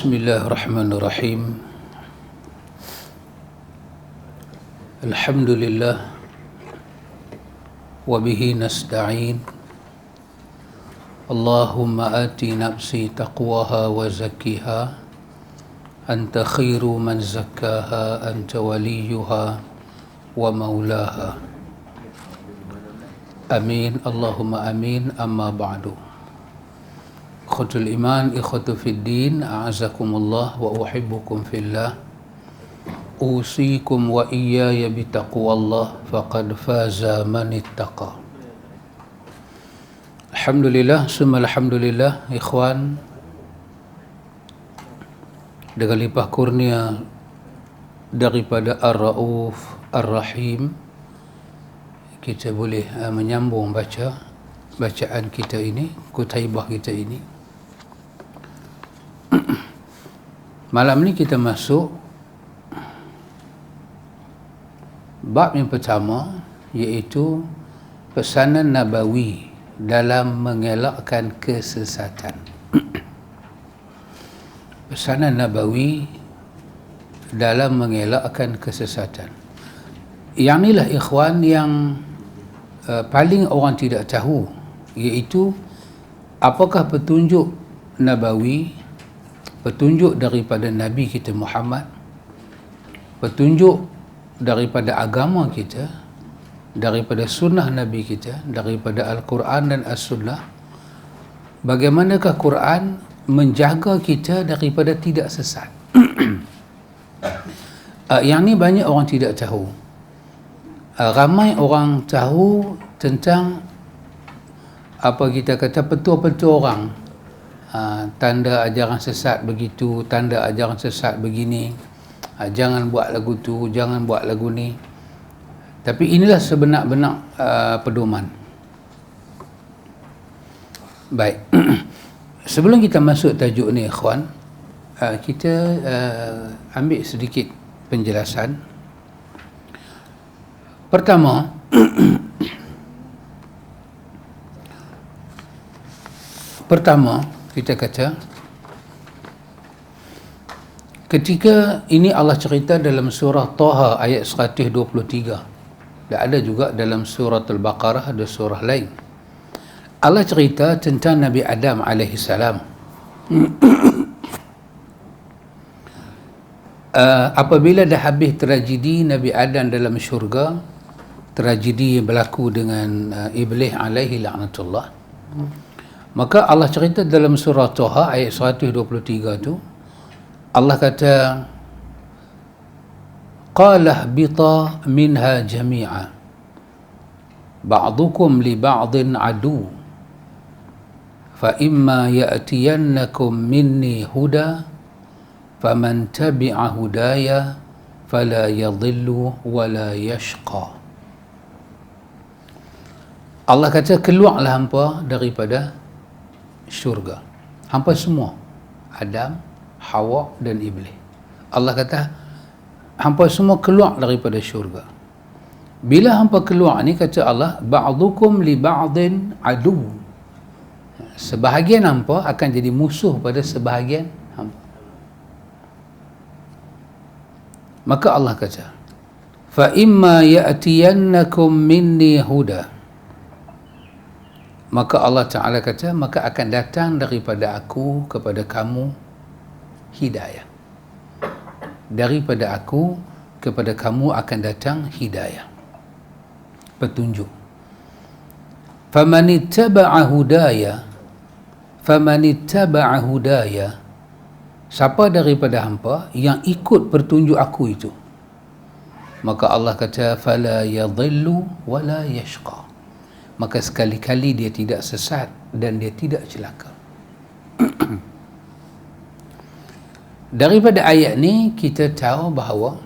Bismillahirrahmanirrahim. Alhamdulillah wa bihi nasta'in. Allahumma ati nafsi taqwaha wa zakkiha anta khairu man zakkaha anta waliyuha wa maulaha. Amin. Allahumma amin. Amma ba'du. Ikhwatul iman, ikhwatu fid din, a'azakumullah wa uhibbukum fillah. Usikum wa iyaya bitaqwallah faqad faza man ittaqa. Alhamdulillah, summa alhamdulillah, ikhwan, dengan limpah kurnia daripada Ar-Rauf Ar-Rahim, kita boleh menyambung bacaan kita ini, kutaibah kita ini. Malam ni kita masuk bab yang pertama, iaitu pesanan Nabawi dalam mengelakkan kesesatan. Pesanan Nabawi dalam mengelakkan kesesatan. Yang inilah ikhwan yang paling orang tidak tahu, iaitu apakah petunjuk Nabawi, petunjuk daripada Nabi kita Muhammad, petunjuk daripada agama kita, daripada sunnah Nabi kita, daripada Al-Quran dan As-Sunnah. Bagaimanakah Quran menjaga kita daripada tidak sesat? Yang ni banyak orang tidak tahu. Ramai orang tahu tentang apa kita kata petua-petua orang, tanda ajaran sesat begitu, tanda ajaran sesat begini, jangan buat lagu tu, jangan buat lagu ni. Tapi inilah sebenar-benar pedoman. Baik. Sebelum kita masuk tajuk ni ikhwan, kita ambil sedikit penjelasan. Pertama, kita kata, ketika ini Allah cerita dalam surah Taha ayat 123, dan ada juga dalam surah Al-Baqarah, ada surah lain. Allah cerita tentang Nabi Adam AS. Apabila dah habis tragedi Nabi Adam dalam syurga, tragedi yang berlaku dengan Iblis alaihi la'natullah, maka Allah cerita dalam surah Taha ayat 123 tu, Allah kata, qala bita minha jami'a ba'dukum li ba'din adu fa imma ya'tiyannakum minni huda faman tabi'a hudaya fala yadhillu wala yashqa. Allah kata, keluarlah hampa daripada syurga, hampa semua, Adam, Hawa dan Iblis. Allah kata hampa semua keluar daripada syurga. Bila hampa keluar ni, kata Allah, ba'dukum li ba'din adu, sebahagian hampa akan jadi musuh pada sebahagian hampa. Maka Allah kata, fa imma ya'tiyannakum minni huda, maka Allah Ta'ala kata, maka akan datang daripada aku kepada kamu hidayah. Daripada aku kepada kamu akan datang hidayah, petunjuk. Famanittaba'a hudaya, siapa daripada hampa yang ikut petunjuk aku itu, maka Allah kata, fala yadhillu wala yashqa, maka sekali-kali dia tidak sesat dan dia tidak celaka. Daripada ayat ni kita tahu bahawa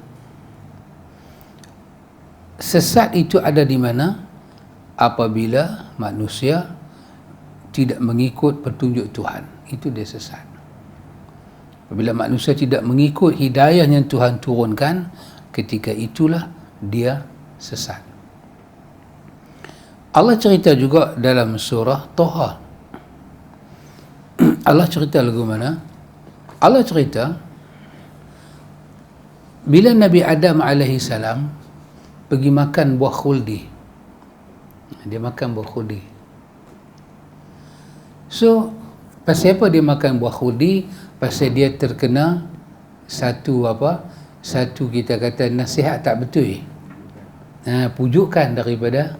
sesat itu ada di mana? Apabila manusia tidak mengikut petunjuk Tuhan, itu dia sesat. Apabila manusia tidak mengikut hidayah yang Tuhan turunkan, ketika itulah dia sesat. Allah cerita juga dalam surah Taha. Allah cerita lagu mana? Allah cerita bila Nabi Adam alaihi salam pergi makan buah khuldi, dia makan buah khuldi. So pasal apa dia makan buah khuldi? Pasal dia terkena satu kita kata nasihat tak betul, pujukan daripada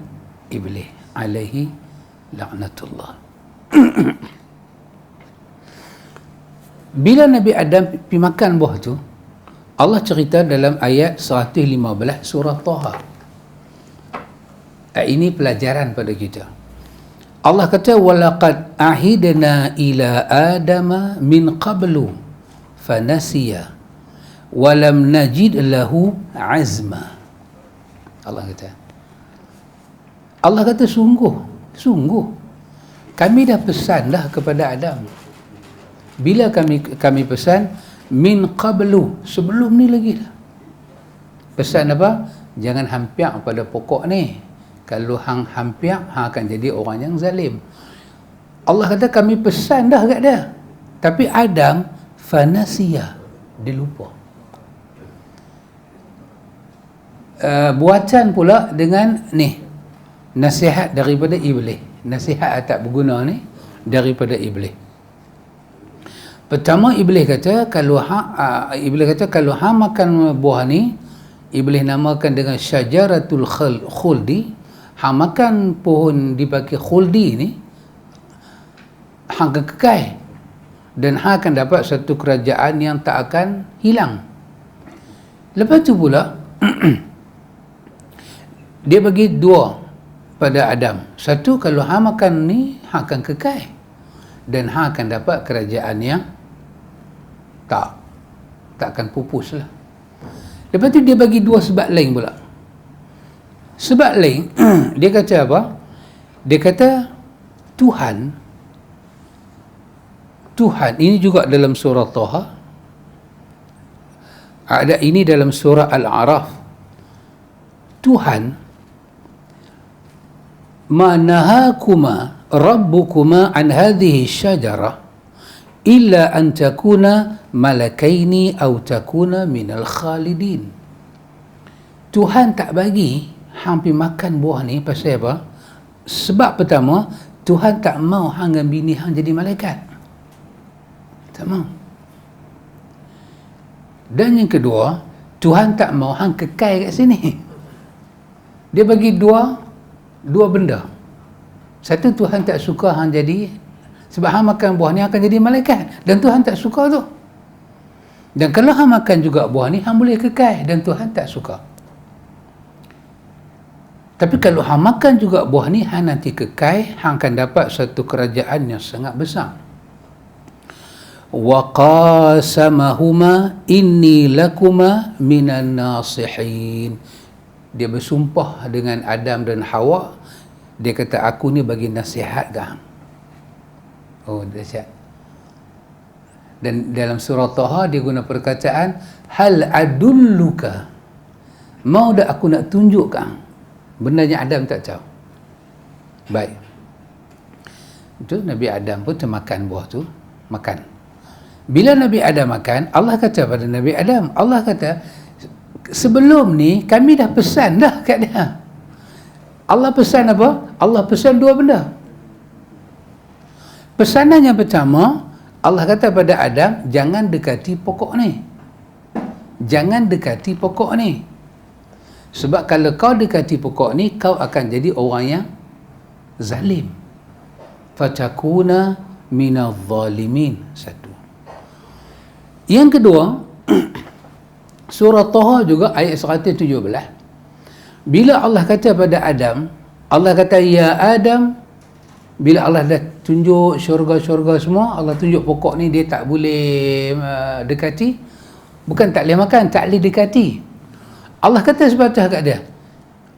iblis alaihi laknatullah. Bila Nabi Adam pergi makan buah tu, Allah cerita dalam ayat 115 surah Taha. Ini pelajaran pada kita. Allah kata walaqad ahidna ila adama min qablu fanasiya walam najid lahu azma. Allah kata sungguh kami dah pesan dah kepada Adam. Bila kami pesan min qablu, sebelum ni lagi dah. Pesan apa? Jangan hampiak pada pokok ni. Kalau hang hampiak, hang akan jadi orang yang zalim. Allah kata kami pesan dah kat dia. Tapi Adam fanasiya, dia lupa. Buatan pula dengan ni, nasihat daripada iblis. Nasihat tak berguna ni daripada iblis. Pertama iblis kata kalau hang makan buah ni, iblis namakan dengan syajaratul khuldi. Hang makan pohon dipanggil khuldi ni, hang akan kekal dan hang akan dapat satu kerajaan yang tak akan hilang. Lepas tu pula dia bagi dua pada Adam. Satu, kalau hang makan ni hang akan kekal dan hang akan dapat kerajaan yang tak akan pupus lah. Lepas tu dia bagi dua sebab lain pula. Sebab lain dia kata apa? Dia kata Tuhan ini juga dalam surah Taha, ada ini dalam surah Al-A'raf. Tuhan ma nahakuma rabbukuma an hadhihi syajarah illa an takuna malakaini aw takuna minal khalidin. Tuhan tak bagi hang pergi makan buah ni pasal apa? Sebab pertama, Tuhan tak mau hang dan bini hang jadi malaikat. Tak mau. Dan yang kedua, Tuhan tak mau hang kekal kat sini. Dia bagi dua benda. Satu, Tuhan tak suka hang jadi, sebab hang makan buah ni akan jadi malaikat, dan Tuhan tak suka tu. Dan kalau hang makan juga buah ni, hang boleh kekal, dan Tuhan tak suka. Tapi kalau hang makan juga buah ni, hang nanti kekal, hang akan dapat satu kerajaan yang sangat besar. Wa qasamahuma inni lakuma minan nasihin. Dia bersumpah dengan Adam dan Hawa. Dia kata aku ni bagi nasihat ke hang. Oh, dahsyat. Dan dalam surah Taha dia guna perkataan hal adulluka. Mau dah aku nak tunjuk ke hang benda yang Adam tak tahu. Baik. Itu Nabi Adam pun termakan buah tu, makan. Bila Nabi Adam makan, Allah kata pada Nabi Adam, Allah kata sebelum ni kami dah pesan dah kat dia. Allah pesan apa? Allah pesan dua benda. Pesanan yang pertama, Allah kata pada Adam, jangan dekati pokok ni. Jangan dekati pokok ni. Sebab kalau kau dekati pokok ni, kau akan jadi orang yang zalim. Fatakuna minal zalimin. Satu. Yang kedua, surah Taha juga ayat 117. Bila Allah kata pada Adam, Allah kata ya Adam, bila Allah dah tunjuk syurga-syurga semua, Allah tunjuk pokok ni dia tak boleh dekati. Bukan tak boleh makan, tak boleh dekati. Allah kata sepatah kat dia.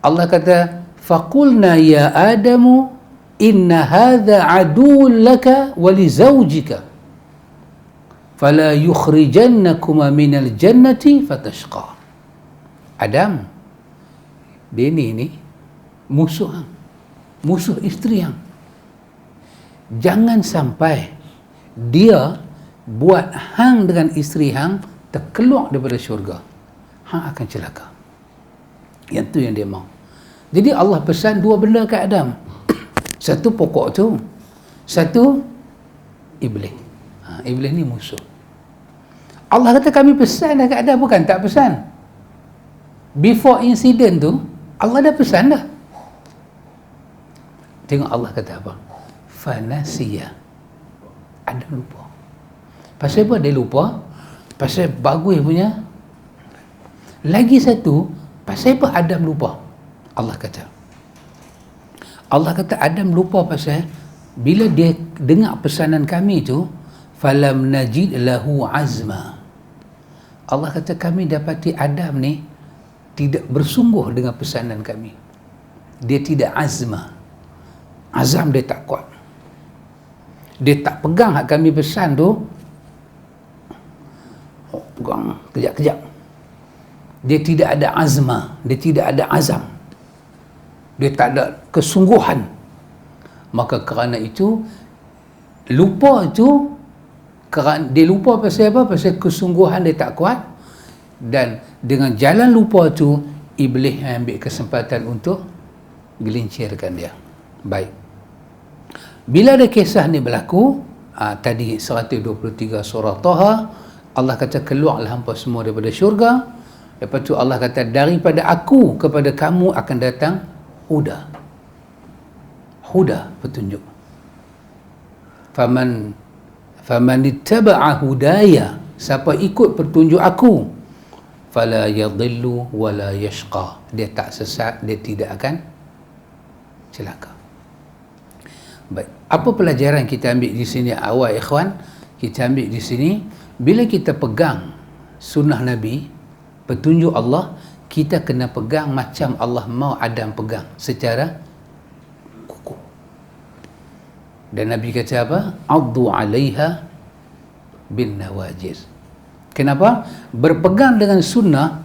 Allah kata faqulna ya Adamu inna hadha aduwwun laka wa li zawjika fala yukhrijannakuma minal jannati fatashqa. Adam, dia ni musuh hang, musuh isteri hang. Jangan sampai dia buat hang dengan isteri hang terkeluar daripada syurga, hang akan celaka. Yang tu yang dia mau. Jadi Allah pesan dua benda kat Adam. Satu pokok tu, satu iblis. Iblis ni musuh. Allah kata kami pesan dah kat Adam, bukan tak pesan. Before incident tu Allah dah pesan dah. Tengok Allah kata apa? Fanasiya. Adam lupa. Pasal apa dia lupa? Pasal bagus punya. Lagi satu, pasal apa Adam lupa? Allah kata Adam lupa pasal bila dia dengar pesanan kami tu, falam najid lahu azma. Allah kata kami dapati Adam ni tidak bersungguh dengan pesanan kami. Dia tidak azma. Azam dia tak kuat. Dia tak pegang hak kami pesan tu. Pegang kejap-kejap. Dia tidak ada azma. Dia tidak ada azam. Dia tak ada kesungguhan. Maka kerana itu, lupa itu, kerana dia lupa pasal apa? Pasal kesungguhan dia tak kuat. Dan dengan jalan lupa tu, iblis ambil kesempatan untuk gelincirkan dia. Baik. Bila ada kisah ni berlaku, tadi 123 surah Taha, Allah kata keluarlah hampa semua daripada syurga. Lepas tu Allah kata daripada aku kepada kamu akan datang huda. Huda, petunjuk. Faman ittaba'a hudaya, siapa ikut petunjuk aku, fala yadhillu wala yashqa, dia tak sesat, dia tidak akan celaka. Baik, apa pelajaran kita ambil di sini awal ikhwan? Kita ambil di sini, bila kita pegang sunnah Nabi, petunjuk Allah, kita kena pegang macam Allah mau Adam pegang, secara kukuh. Dan Nabi kata apa? Addu 'alaiha bin nawajiz. Kenapa? Berpegang dengan sunnah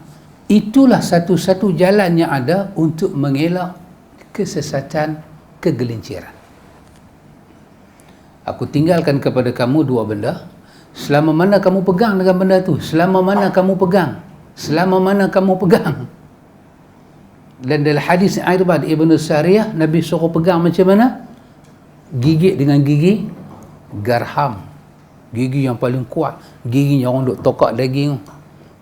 itulah satu-satu jalan yang ada untuk mengelak kesesatan, kegelinciran. Aku tinggalkan kepada kamu dua benda. Selama mana kamu pegang dengan benda tu, selama mana kamu pegang, selama mana kamu pegang. Dan dalam hadis Irbad Ibn Sariyah, Nabi suruh pegang macam mana? Gigit dengan gigi garham, gigi yang paling kuat, gigi yang orang duk tokak daging.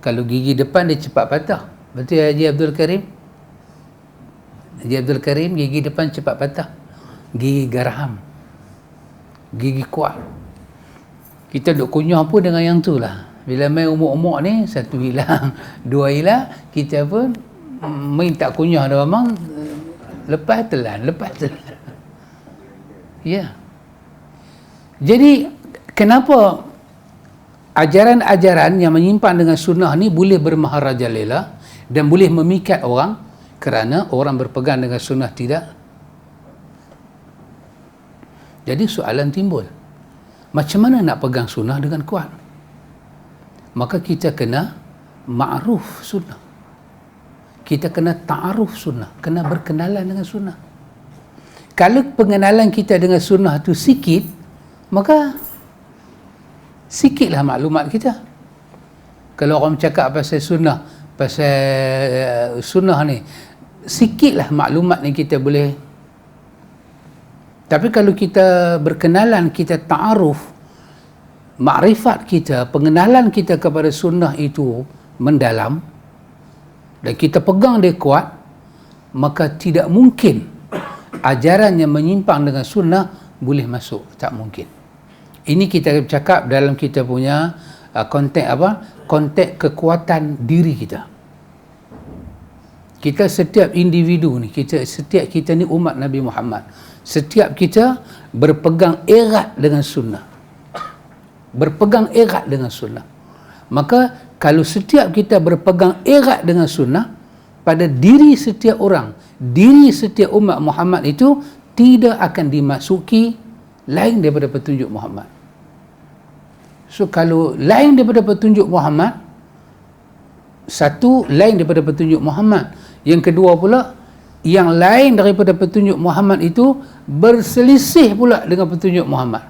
Kalau gigi depan dia cepat patah. Betul Haji Abdul Karim? Haji Abdul Karim, gigi depan cepat patah. Gigi garham, gigi kuat. Kita duk kunyah pun dengan yang tu lah. Bila main umur-umur ni, satu hilang, dua hilang, kita pun main tak kunyah dah memang, lepas telan. Ya. Jadi kenapa ajaran-ajaran yang menyimpan dengan sunnah ni boleh bermaharajalela dan boleh memikat orang? Kerana orang berpegang dengan sunnah tidak. Jadi soalan timbul, macam mana nak pegang sunnah dengan kuat? Maka kita kena ma'ruf sunnah, kita kena ta'aruf sunnah, kena berkenalan dengan sunnah. Kalau pengenalan kita dengan sunnah tu sikit, maka sikitlah maklumat kita. Kalau orang cakap pasal sunnah, ni, sikitlah maklumat yang kita boleh. Tapi kalau kita berkenalan, kita ta'aruf, makrifat kita, pengenalan kita kepada sunnah itu mendalam, dan kita pegang dia kuat, maka tidak mungkin ajaran yang menyimpang dengan sunnah boleh masuk. Tak mungkin. Ini kita cakap dalam kita punya konteks apa? Konteks kekuatan diri kita. Kita setiap individu ni, setiap kita ni umat Nabi Muhammad. Setiap kita berpegang erat dengan sunnah. Berpegang erat dengan sunnah. Maka kalau setiap kita berpegang erat dengan sunnah, pada diri setiap orang, diri setiap umat Muhammad itu tidak akan dimasuki lain daripada petunjuk Muhammad. So kalau lain daripada petunjuk Muhammad, satu, lain daripada petunjuk Muhammad. Yang kedua pula, yang lain daripada petunjuk Muhammad itu berselisih pula dengan petunjuk Muhammad.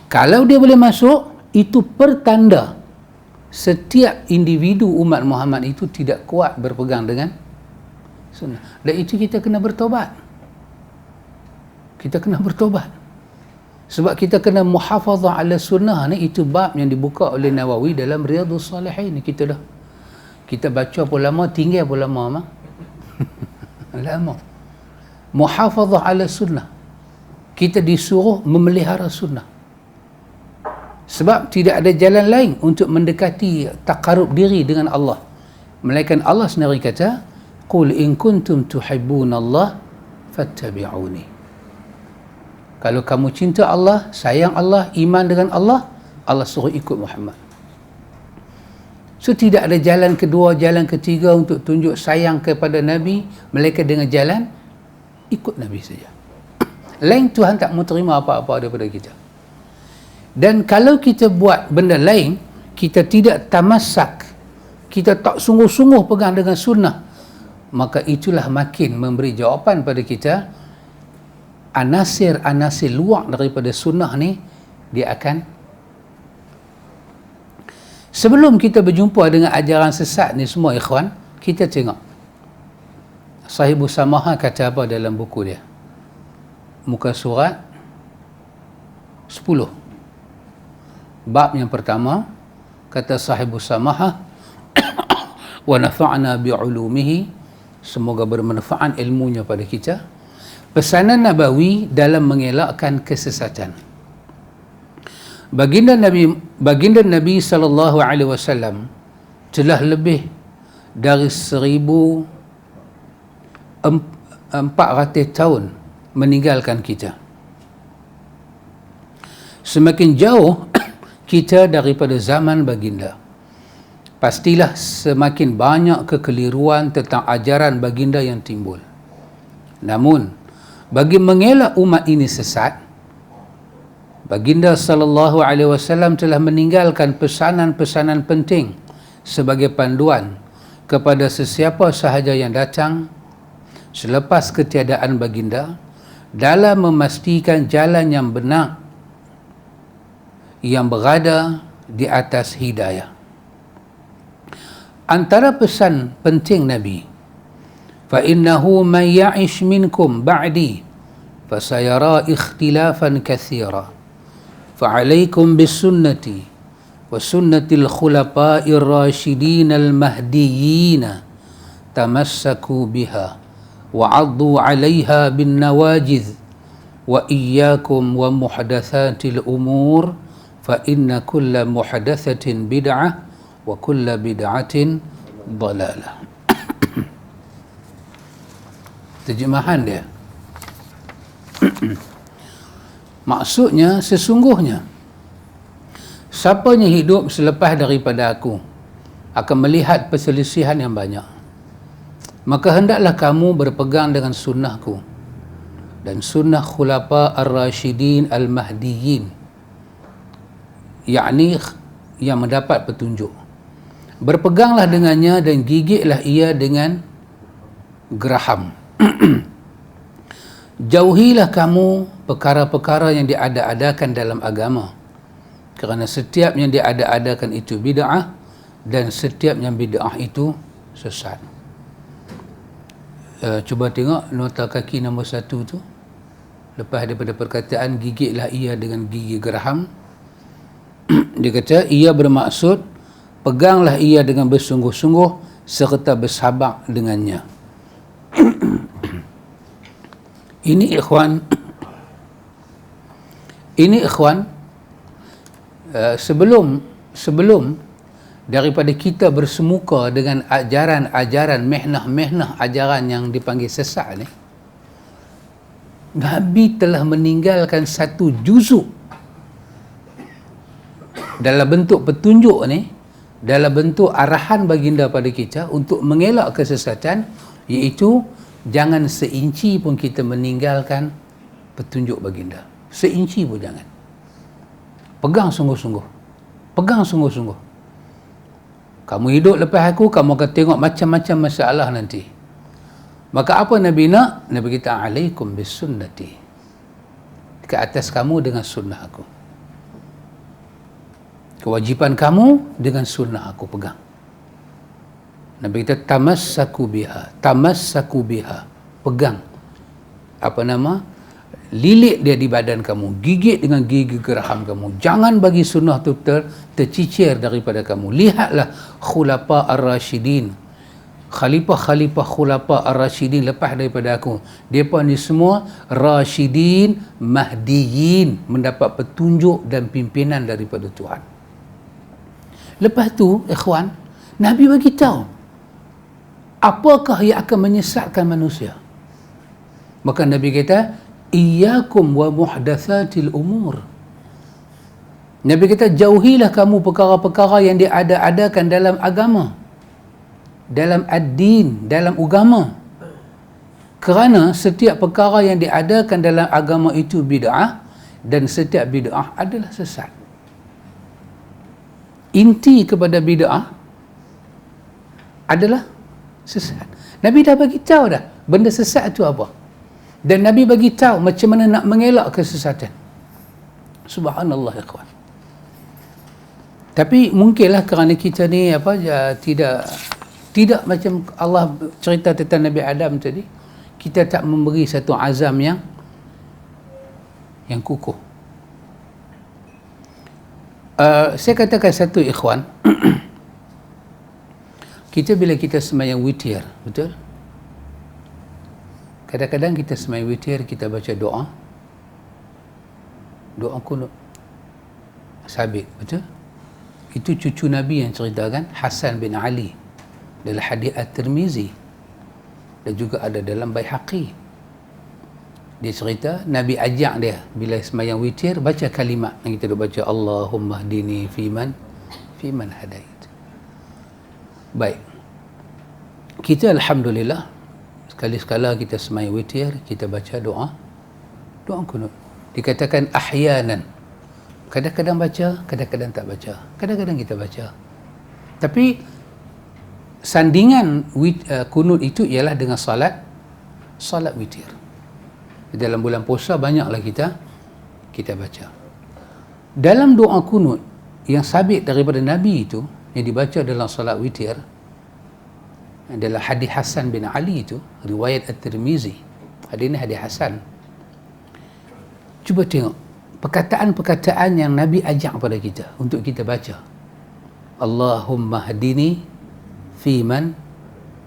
Kalau dia boleh masuk, itu pertanda setiap individu umat Muhammad itu tidak kuat berpegang dengan sunnah. Dan itu kita kena bertobat. Kita kena bertobat. Sebab kita kena muhafazah ala sunnah ni, itu bab yang dibuka oleh Nawawi dalam Riyadhus Salihin ni. Kita baca pun lama, tinggal pun lama. Lama. Muhafazah ala sunnah. Kita disuruh memelihara sunnah. Sebab tidak ada jalan lain untuk mendekati taqarrub diri dengan Allah. Melainkan Allah sendiri kata, "Qul in kuntum tuhibbunallah fattabi'uni." Kalau kamu cinta Allah, sayang Allah, iman dengan Allah, Allah suruh ikut Muhammad. So tidak ada jalan kedua, jalan ketiga untuk tunjuk sayang kepada Nabi, melainkan dengan jalan ikut Nabi saja. Lain Tuhan tak mau terima apa-apa daripada kita. Dan kalau kita buat benda lain, kita tidak tamassak, kita tak sungguh-sungguh pegang dengan sunnah, maka itulah makin memberi jawapan pada kita, anasir-anasir luar daripada sunnah ni, dia akan, sebelum kita berjumpa dengan ajaran sesat ni semua ikhwan, kita tengok Sahibus Samaha kata apa dalam buku dia, muka surat 10. Bab yang pertama, kata Sahibus Samaha, wa nafa'na bi'ulumihi, semoga bermanfaat ilmunya pada kita. Pesanan Nabawi dalam mengelakkan kesesatan. Baginda Nabi sallallahu alaihi wasallam telah lebih dari 1400 tahun meninggalkan kita. Semakin jauh kita daripada zaman baginda, pastilah semakin banyak kekeliruan tentang ajaran baginda yang timbul. Namun, bagi mengelak umat ini sesat, baginda sallallahu alaihi wasallam telah meninggalkan pesanan-pesanan penting sebagai panduan kepada sesiapa sahaja yang datang selepas ketiadaan baginda dalam memastikan jalan yang benar yang berada di atas hidayah. Antara pesan penting Nabi, fa innahu man ya'ish minkum ba'di fasayara ikhtilafan katsira fa 'alaikum bisunnati wa sunnatil khulafa'ir rasyidin al mahdiyyin tamassaku biha wa 'addu 'alaiha bin nawajiz wa iyyakum wa muhdatsatil umur fa inna kulla muhdatsatin bid'ah wa kulla bid'atin dhalalah. Terjemahan dia, maksudnya sesungguhnya siapa yang hidup selepas daripada aku akan melihat perselisihan yang banyak, maka hendaklah kamu berpegang dengan sunnahku dan sunnah khulafa ar-rasyidin al-mahdiyyin, yakni yang mendapat petunjuk. Berpeganglah dengannya dan gigitlah ia dengan geraham. Jauhilah kamu perkara-perkara yang diada-adakan dalam agama, kerana setiap yang diada-adakan itu bid'ah dan setiap yang bid'ah itu sesat. Cuba tengok nota kaki nombor 1 tu, lepas daripada perkataan gigitlah ia dengan gigi geraham, dia kata ia bermaksud peganglah ia dengan bersungguh-sungguh serta bersabar dengannya. Ini ikhwan, sebelum daripada kita bersemuka dengan ajaran-ajaran mehnah-mehnah ajaran yang dipanggil sesat ni, Nabi telah meninggalkan satu juzuk dalam bentuk petunjuk ni, dalam bentuk arahan baginda pada kita untuk mengelak kesesatan, iaitu jangan seinci pun kita meninggalkan petunjuk baginda. Seinci pun jangan. Pegang sungguh-sungguh. Pegang sungguh-sungguh. Kamu hidup lepas aku, kamu akan tengok macam-macam masalah nanti. Maka apa Nabi nak? Nabi kata, alaikum bisunnati. Ke atas kamu dengan sunnah aku. Kewajipan kamu dengan sunnah aku pegang. Nabi kita tamassaku biha, pegang. Lilit dia di badan kamu, gigit dengan gigi geraham kamu. Jangan bagi sunnah tu tercicir daripada kamu. Lihatlah khulafa ar-rasyidin, khalifah khulafa ar-rasyidin lepas daripada aku. Mereka ni semua rasyidin, mahdiyin, mendapat petunjuk dan pimpinan daripada Tuhan. Lepas tu, ikhwan, Nabi bagi tahu apakah yang akan menyesatkan manusia. Maka Nabi kata, iyyakum wa muhdatsatil umur. Nabi kata, jauhilah kamu perkara-perkara yang diada-adakan dalam agama, dalam ad-din, dalam agama. Kerana setiap perkara yang diadakan dalam agama itu bid'ah, dan setiap bid'ah adalah sesat. Inti kepada bid'ah adalah sesat. Nabi dah bagi tahu dah benda sesat itu apa. Dan Nabi bagi tahu macam mana nak mengelak kesesatan. Subhanallah, ikhwan. Tapi mungkinlah kerana kita ni tidak macam Allah cerita tentang Nabi Adam tadi, kita tak memberi satu azam yang kukuh. Saya katakan satu, ikhwan. Bila kita sembahyang witir, betul? Kadang-kadang kita sembahyang witir, kita baca doa kunut sabit, betul? Itu cucu Nabi yang ceritakan, Hasan bin Ali, dalam hadis At-Tirmizi, dan juga ada dalam Baihaqi. Dia cerita Nabi ajak dia bila sembahyang witir baca kalimat yang kita dah baca, Allahumma hdini fiman hadait. Baik, kita alhamdulillah sekali-sekala kita sembahyang witir, kita baca doa kunut. Dikatakan ahyanan, kadang-kadang baca, kadang-kadang tak baca, kadang-kadang kita baca. Tapi sandingan kunut itu ialah dengan salat witir. Dalam bulan puasa banyaklah kita baca. Dalam doa kunut yang sabit daripada Nabi itu, yang dibaca dalam salat witir, adalah hadis Hasan bin Ali itu, riwayat At-Tirmizi. Hadis ini hadis Hasan. Cuba tengok perkataan-perkataan yang Nabi ajak pada kita untuk kita baca. Allahumma hadini fiman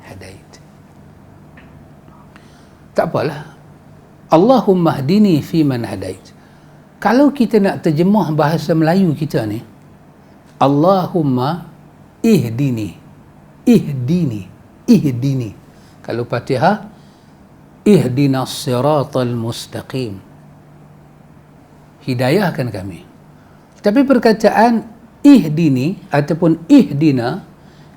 hadait. Tak apalah, Allahumma hdini fiman hadait. Kalau kita nak terjemah bahasa Melayu kita ni, Allahumma ihdini. Kalau Fatihah, ihdinas siratal mustaqim, hidayahkan kami. Tapi perkataan ihdini ataupun ihdina,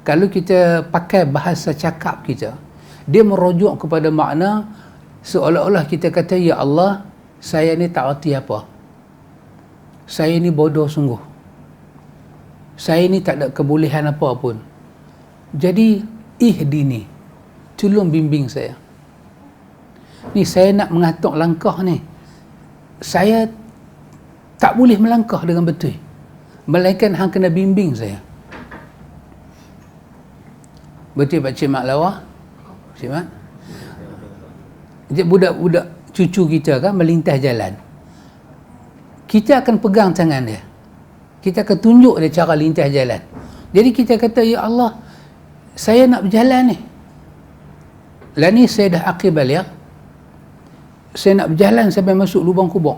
kalau kita pakai bahasa cakap kita, dia merujuk kepada makna seolah-olah kita kata, ya Allah, saya ni tak erti apa, saya ni bodoh sungguh, saya ni tak ada kebolehan apa pun, jadi ihdini, tolong bimbing saya ni, saya nak mengatur langkah ni, saya tak boleh melangkah dengan betul, melainkan hang kena bimbing saya. Betul Pakcik Mak Lawa? Pakcik Mak? Budak-budak cucu kita kan melintas jalan, kita akan pegang tangan dia, kita akan tunjuk dia cara lintas jalan. Jadi kita kata, ya Allah, saya nak berjalan ni, lah ni saya dah akil balik, saya nak berjalan sampai masuk lubang kubur,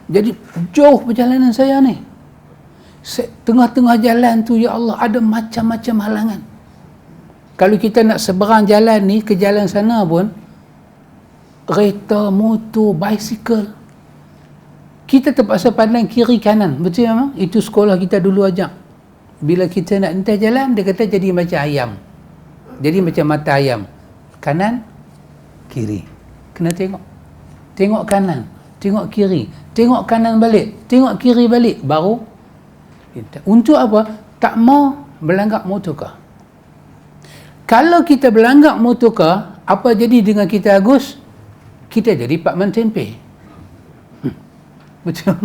jadi jauh perjalanan saya ni, tengah-tengah jalan tu, ya Allah, ada macam-macam halangan. Kalau kita nak seberang jalan ni ke jalan sana pun, kereta, motor, bicycle, kita terpaksa pandang kiri kanan. Betul memang? Itu sekolah kita dulu ajak. Bila kita nak entas jalan, dia kata jadi macam ayam, jadi macam mata ayam, kanan kiri, kena tengok kanan, tengok kiri, tengok kanan balik, tengok kiri balik, baru untuk apa? Tak mau melanggar motorkar. Kalau kita berlanggar motorkar, apa jadi dengan kita, Agus? Kita jadi Pakman Tempe. Betul?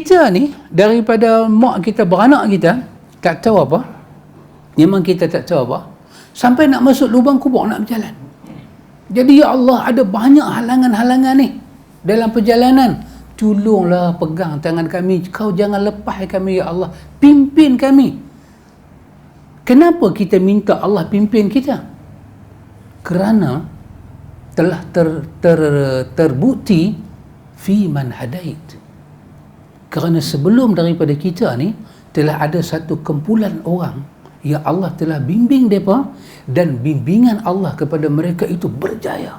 kita ni daripada mak kita beranak kita tak tahu apa, memang kita tak tahu apa, sampai nak masuk lubang kubur nak berjalan. Jadi ya Allah, ada banyak halangan-halangan ni dalam perjalanan. Tolonglah pegang tangan kami, kau jangan lepas kami ya Allah, pimpin kami. Kenapa kita minta Allah pimpin kita? Kerana telah terbukti fi man hadait. Kerana sebelum daripada kita ni telah ada satu kumpulan orang yang Allah telah bimbing mereka, dan bimbingan Allah kepada mereka itu berjaya.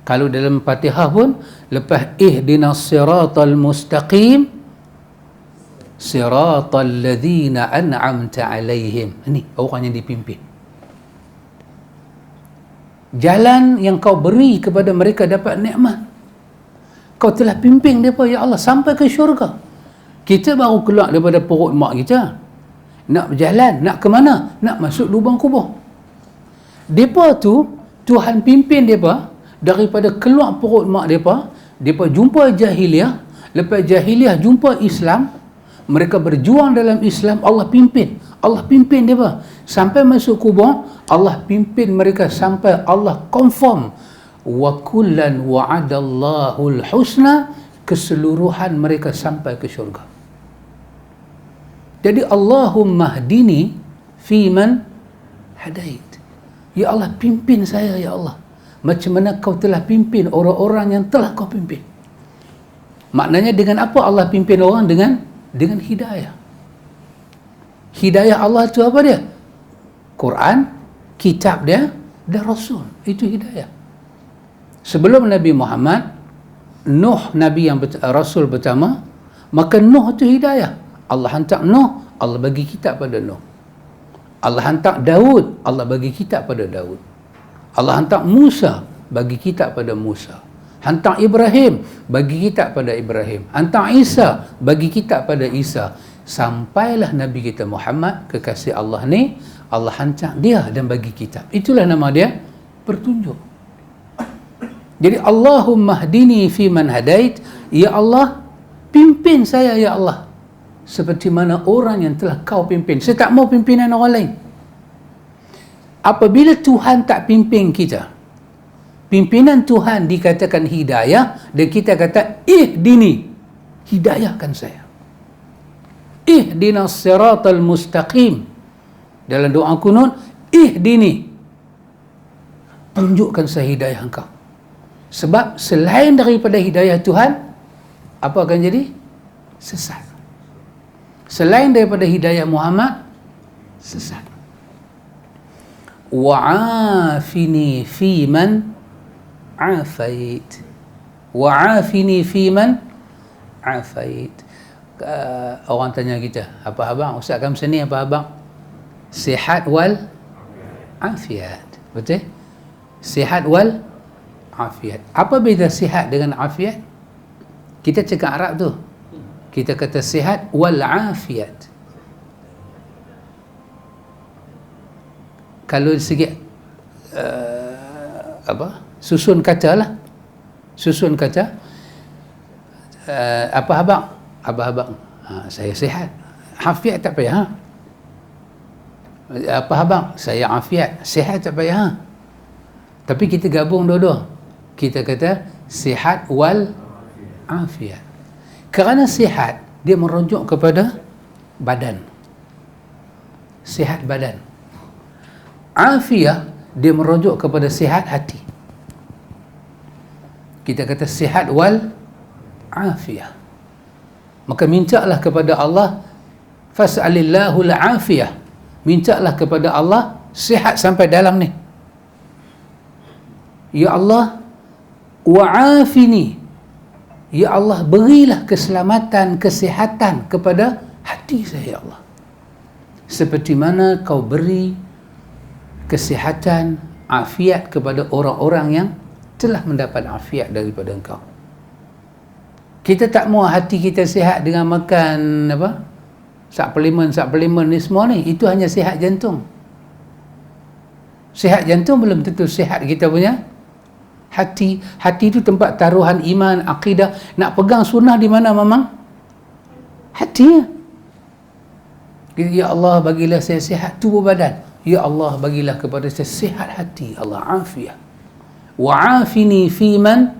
Kalau dalam Fatihah pun lepas ihdinas siratal mustaqim siratal ladzina an'amta alaihim, ini orang yang dipimpin, jalan yang kau beri kepada mereka dapat nikmat, kau telah pimpin mereka ya Allah sampai ke syurga. Kita baru keluar daripada perut mak kita, nak berjalan, nak ke mana? Nak masuk lubang kubur. Mereka tu Tuhan pimpin mereka daripada keluar perut mak mereka. Mereka jumpa jahiliah, lepas jahiliah jumpa Islam, mereka berjuang dalam Islam, Allah pimpin mereka sampai masuk kubur. Allah pimpin mereka sampai Allah confirm wa kullan wa'adallahu al-husna, keseluruhan mereka sampai ke syurga. Jadi Allahumma hdini fi man hadait, ya Allah pimpin saya ya Allah macam mana kau telah pimpin orang-orang yang telah kau pimpin. Maknanya dengan apa Allah pimpin orang? Dengan hidayah. Hidayah Allah itu apa dia? Quran, kitab dia, dan Rasul. Itu hidayah. Sebelum Nabi Muhammad, Nuh Nabi yang Rasul pertama, maka Nuh itu hidayah. Allah hantar Nuh, Allah bagi kitab pada Nuh. Allah hantar Daud, Allah bagi kitab pada Daud. Allah hantar Musa, bagi kitab pada Musa. Hantar Ibrahim, bagi kitab pada Ibrahim. Hantar Isa, bagi kitab pada Isa. Sampailah Nabi kita Muhammad, kekasih Allah ni, Allah hantar dia dan bagi kitab. Itulah nama dia, petunjuk. Jadi Allahumma hdini fi man hadait, ya Allah pimpin saya ya Allah seperti mana orang yang telah kau pimpin. Saya tak mau pimpinan orang lain. Apabila Tuhan tak pimpin kita, pimpinan Tuhan dikatakan hidayah, dan kita kata ihdini, hidayahkan saya, ihdinas siratal mustaqim. Dalam doa kunut, ihdini, tunjukkan saya hidayah engkau. Sebab selain daripada hidayah Tuhan, apa akan jadi? Sesat. Selain daripada hidayah Muhammad, sesat. Wa'afini fi man afait, wa'afini fi man afait. Orang tanya kita, apa abang? Ustaz kamu sini apa abang? Sihat wal afiat. Betul? Sihat wal afiat. Apa beza sihat dengan afiat? Kita cakap Arab tu, kita kata sihat wal afiat. Kalau segi susun kata lah, susun kata, apa abang? Abang, saya sihat. Afiat tak payah. Apa abang? Saya afiat. Sihat tak payah. Tapi kita gabung dua-dua. Kita kata sihat wal afiat. Kerana sihat, dia merujuk kepada badan. Sihat badan. Afiah, dia merujuk kepada sihat hati. Kita kata sihat wal afiah. Maka mintalah kepada Allah, fas'alillahu al-afiyah. Mintalah kepada Allah sihat sampai dalam ni. Ya Allah, wa'afini. Ya Allah, berilah keselamatan, kesihatan kepada hati saya, ya Allah. Seperti mana kau beri kesihatan, afiat kepada orang-orang yang telah mendapat afiat daripada engkau. Kita tak mahu hati kita sihat dengan makan apa? Suplemen ni semua ni. Itu hanya sihat jantung. Sihat jantung belum tentu sihat kita punya Hati itu tempat taruhan iman, akidah. Nak pegang sunnah di mana mamang? Hati. Ya Allah, bagilah saya sihat tubuh badan. Ya Allah, bagilah kepada saya sihat hati. Allah afiah. Wa'afini fi man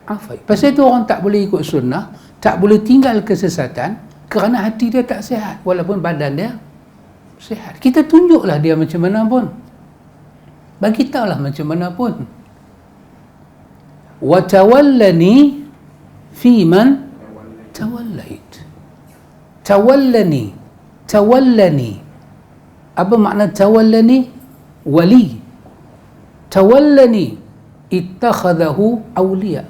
afai. Pasal itu orang tak boleh ikut sunnah, tak boleh tinggal kesesatan kerana hati dia tak sihat walaupun badan dia sihat. Kita tunjuklah dia macam mana pun. Bagi tahulah macam mana pun. Wa tawallani fi man tawallait. Tawallani. Apa makna tawallani? Wali. Tawallani ittakhadahu awliya.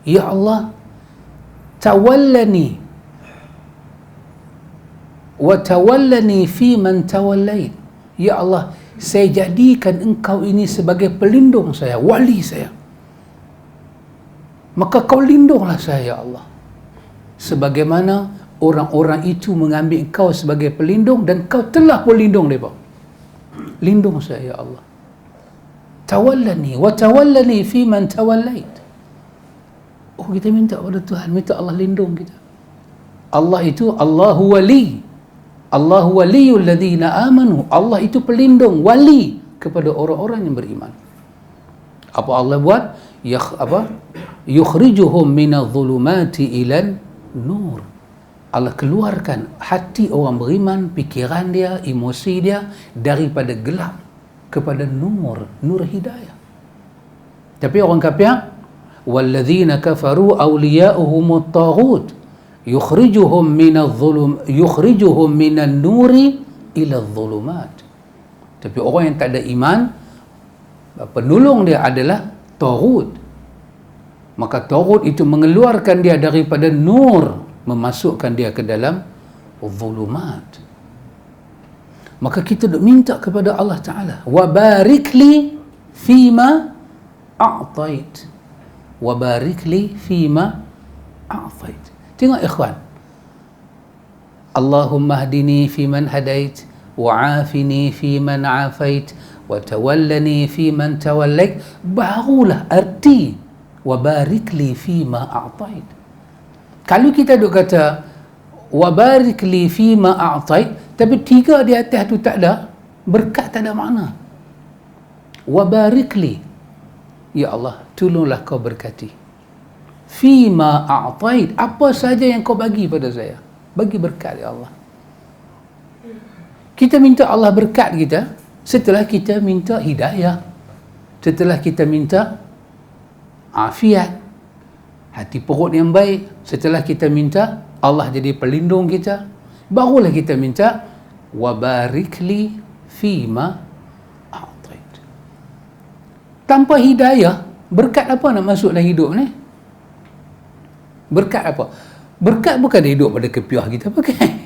Ya Allah, tawallani wa tawallani fi man tawallait. Ya Allah, saya jadikan engkau ini sebagai pelindung saya, wali saya. Maka kau lindunglah saya, ya Allah. Sebagaimana orang-orang itu mengambil kau sebagai pelindung dan kau telah pelindung mereka. Lindung saya, ya Allah. Tawallani wa tawallani fi man tawallait. Oh, kita minta kepada Tuhan, minta Allah lindung kita. Allah itu Allahu wali. Allahu waliyul ladzina amanu. Allah itu pelindung, wali kepada orang-orang yang beriman. Apa Allah buat? Yukhrijuhum minadh-dhulumati ilan nur. Allah keluarkan hati orang beriman, fikiran dia, emosi dia daripada gelap kepada nur hidayah. Tapi orang kafir, walladzina kafaru awliya'uhumut taghut yukhrijuhum minan nuri ila dhulumat. Tapi orang yang tak ada iman, penolong dia adalah taghut. Maka taghut itu mengeluarkan dia daripada nur, memasukkan dia ke dalam dhulumat. Maka kita duk minta kepada Allah Ta'ala, wa barik li fima a'tait, wa barik li fima a'tait. Tengok ikhwan, Allahumma hdini fi man hadait, wa afini fi man afait, wa tawallani fi man tawallait. Barulah arti wa barik li fi ma a'tait. Kalau kita duk kata wa barik li fi ma a'tait, tapi tiga di atas tu tak ada, berkat tak ada makna. Wa barik li, ya Allah, tolonglah kau berkati. Fi ma a'tait, apa saja yang kau bagi pada saya, bagi berkat, ya Allah. Kita minta Allah berkat kita setelah kita minta hidayah, setelah kita minta afiat, hati perut yang baik, setelah kita minta Allah jadi pelindung kita, barulah kita minta wa barik li fima a'tait. Tanpa hidayah, berkat apa nak masuk dalam hidup ni? Berkat apa? Berkat bukan hidup pada kepiah kita pakai.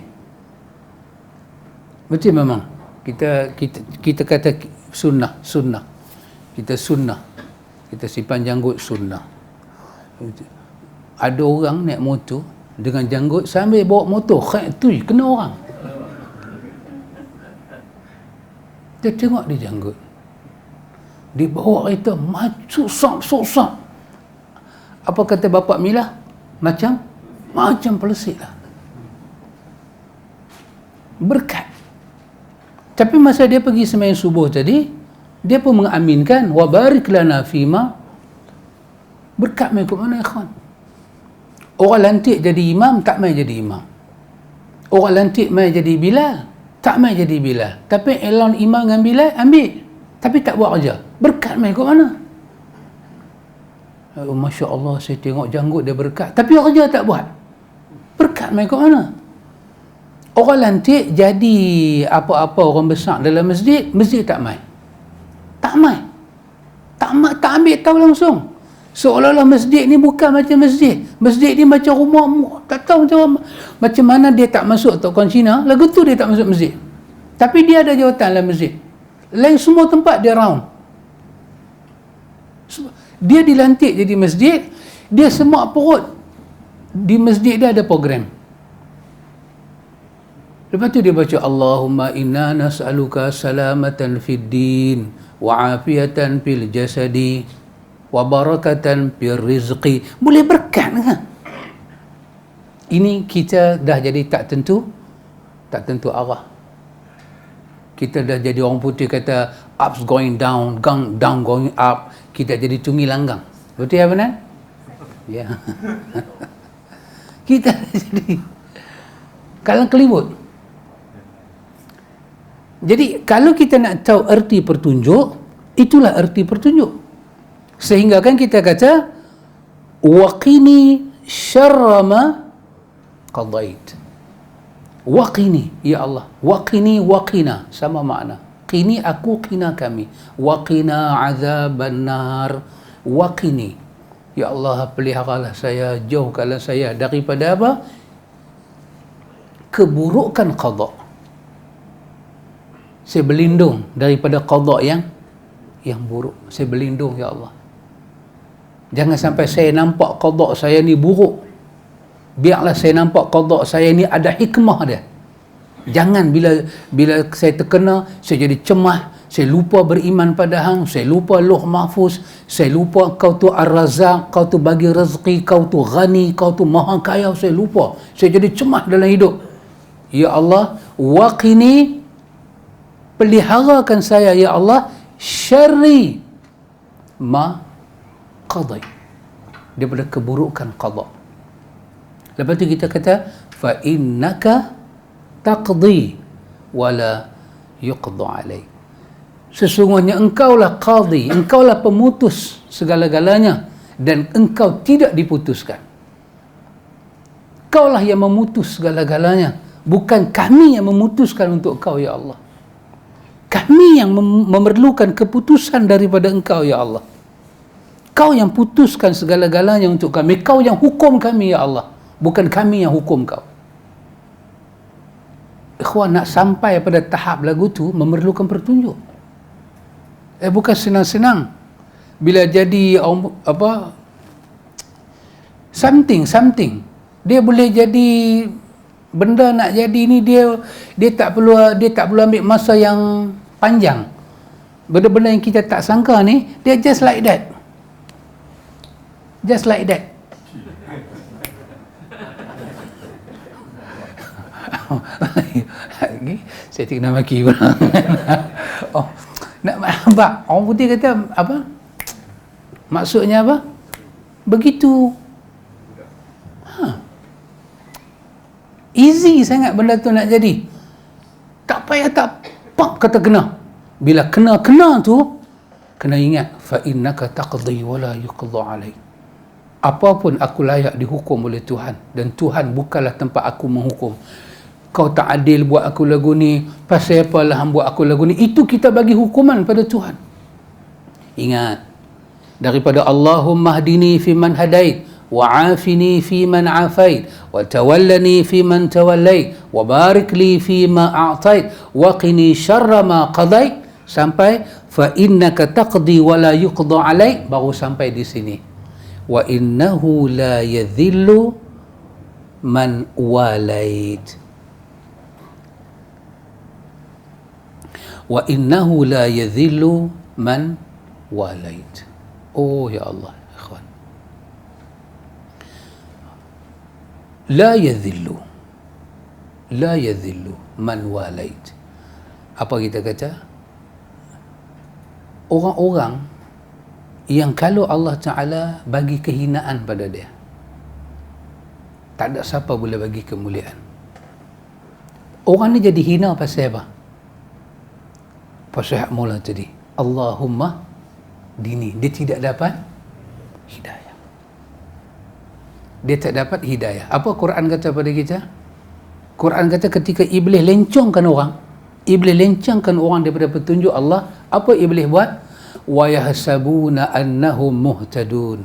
Betul memang. Kita kata sunnah. Kita sunnah. Kita simpan janggut sunnah. Ada orang naik motor dengan janggut sambil bawa motor, kena orang. Dia tengok dia janggut. Dia bawa kereta maju sok-sok. Apa kata Bapak Milah? Macam pelesik lah. Berkat. Tapi masa dia pergi sembahyang subuh tadi, dia pun mengaminkan wa barik lana fima. Berkat mai ke mana, ikhwan? Orang lantik jadi imam, tak mai jadi imam. Orang lantik mai jadi Bilal, tak mai jadi Bilal. Tapi elon imam dengan Bilal ambil, tapi tak buat kerja. Berkat mai ke mana? Oh, Masya Allah, saya tengok janggut dia berkat, tapi kerja tak buat. Berkat mai ke mana? Orang lantik jadi apa-apa orang besar dalam masjid, masjid tak mai. Tak ambil tahu langsung. Seolah-olah masjid ni bukan macam masjid. Masjid ni macam rumah, tak tahu macam mana dia tak masuk Tok Cina, lagu tu dia tak masuk masjid. Tapi dia ada jawatan dalam masjid. Lain semua tempat dia round. Dia dilantik jadi masjid, dia semak perut. Di masjid dia ada program. Lepas tu dia baca Allahumma inna nas'aluka salamatan fid din wa afiyatan fil jasadi wa barakatan fir rizqi. Boleh berkat kan? Ini kita dah jadi tak tentu arah. Kita dah jadi orang putih kata ups going down, down going up. Kita jadi tunggi langgang. Betul ya benar? Ya. Kita jadi kalang kelibut. Jadi kalau kita nak tahu erti petunjuk, itulah erti petunjuk. Sehingga kan kita kata waqini syarra ma qadait. Waqini, ya Allah. Waqini waqina, sama makna. Qini aku, qina kami. Waqina azaban nar. Waqini, ya Allah, peliharalah saya, jauhkanlah saya daripada apa? Keburukan qada. Saya berlindung daripada qada yang buruk. Saya berlindung, ya Allah. Jangan sampai saya nampak qada saya ni buruk. Biarlah saya nampak qada saya ni ada hikmah dia. Jangan bila saya terkena, saya jadi cemas, saya lupa beriman pada Hang, saya lupa Lauh Mahfuz, saya lupa Kau tu Ar-Razzaq, Kau tu bagi rezeki, Kau tu Ghani, Kau tu Maha Kaya, saya lupa. Saya jadi cemas dalam hidup. Ya Allah, waqini, peliharakan saya, ya Allah, syarri ma qadai, daripada keburukan qada. Lepas tu kita kata fa innaka taqdi wala yuqda alaik. Sesungguhnya engkaulah qadhi, engkaulah pemutus segala-galanya dan engkau tidak diputuskan. Kaulah yang memutus segala-galanya, bukan kami yang memutuskan untuk kau, ya Allah. Kami yang memerlukan keputusan daripada engkau, ya Allah. Kau yang putuskan segala-galanya untuk kami. Kau yang hukum kami, ya Allah. Bukan kami yang hukum kau. Ikhwan, nak sampai pada tahap lagu tu memerlukan petunjuk. Bukan senang-senang. Bila jadi something, dia boleh jadi benda nak jadi ni, dia tak perlu ambil masa yang panjang. Benda-benda yang kita tak sangka ni, dia just like that. Just like that. Saya tak nak maki pula. Nak nampak orang putih kata apa? Maksudnya apa? Begitu. Easy sangat benda tu nak jadi. Tak payah pop kata kena. Bila kena tu, kena ingat fa innaka taqdi wala yuqda alaik. Apapun aku layak dihukum oleh Tuhan, dan Tuhan bukanlah tempat aku menghukum. Kau tak adil buat aku lagu ni, pasal apalah hang buat aku lagu ni. Itu kita bagi hukuman pada Tuhan. Ingat, daripada Allahumma hdini fi man hadait, wa afini fi man afait, wa tawallani fi man tawallait, wa barik li fi ma a'tait, wa qini syarra ma qadait, sampai fa innaka taqdi wa la yuqda alaik, baru sampai di sini. Wa innahu la yadhillu man walait. Wa innahu la yadhillu man walait. Oh ya Allah, ikhwan. La yadhillu man walait. Apa kita kata? Orang-orang yang kalau Allah Ta'ala bagi kehinaan pada dia, tak ada siapa boleh bagi kemuliaan. Orang ni jadi hina pasal apa? Pasal hak mula tadi, Allahumma dini, dia tidak dapat hidayah. Dia tak dapat hidayah. Apa Quran kata pada kita? Quran kata ketika Iblis lencongkan orang daripada petunjuk Allah, apa Iblis buat? Wa yahsabuna annahum muhtadun.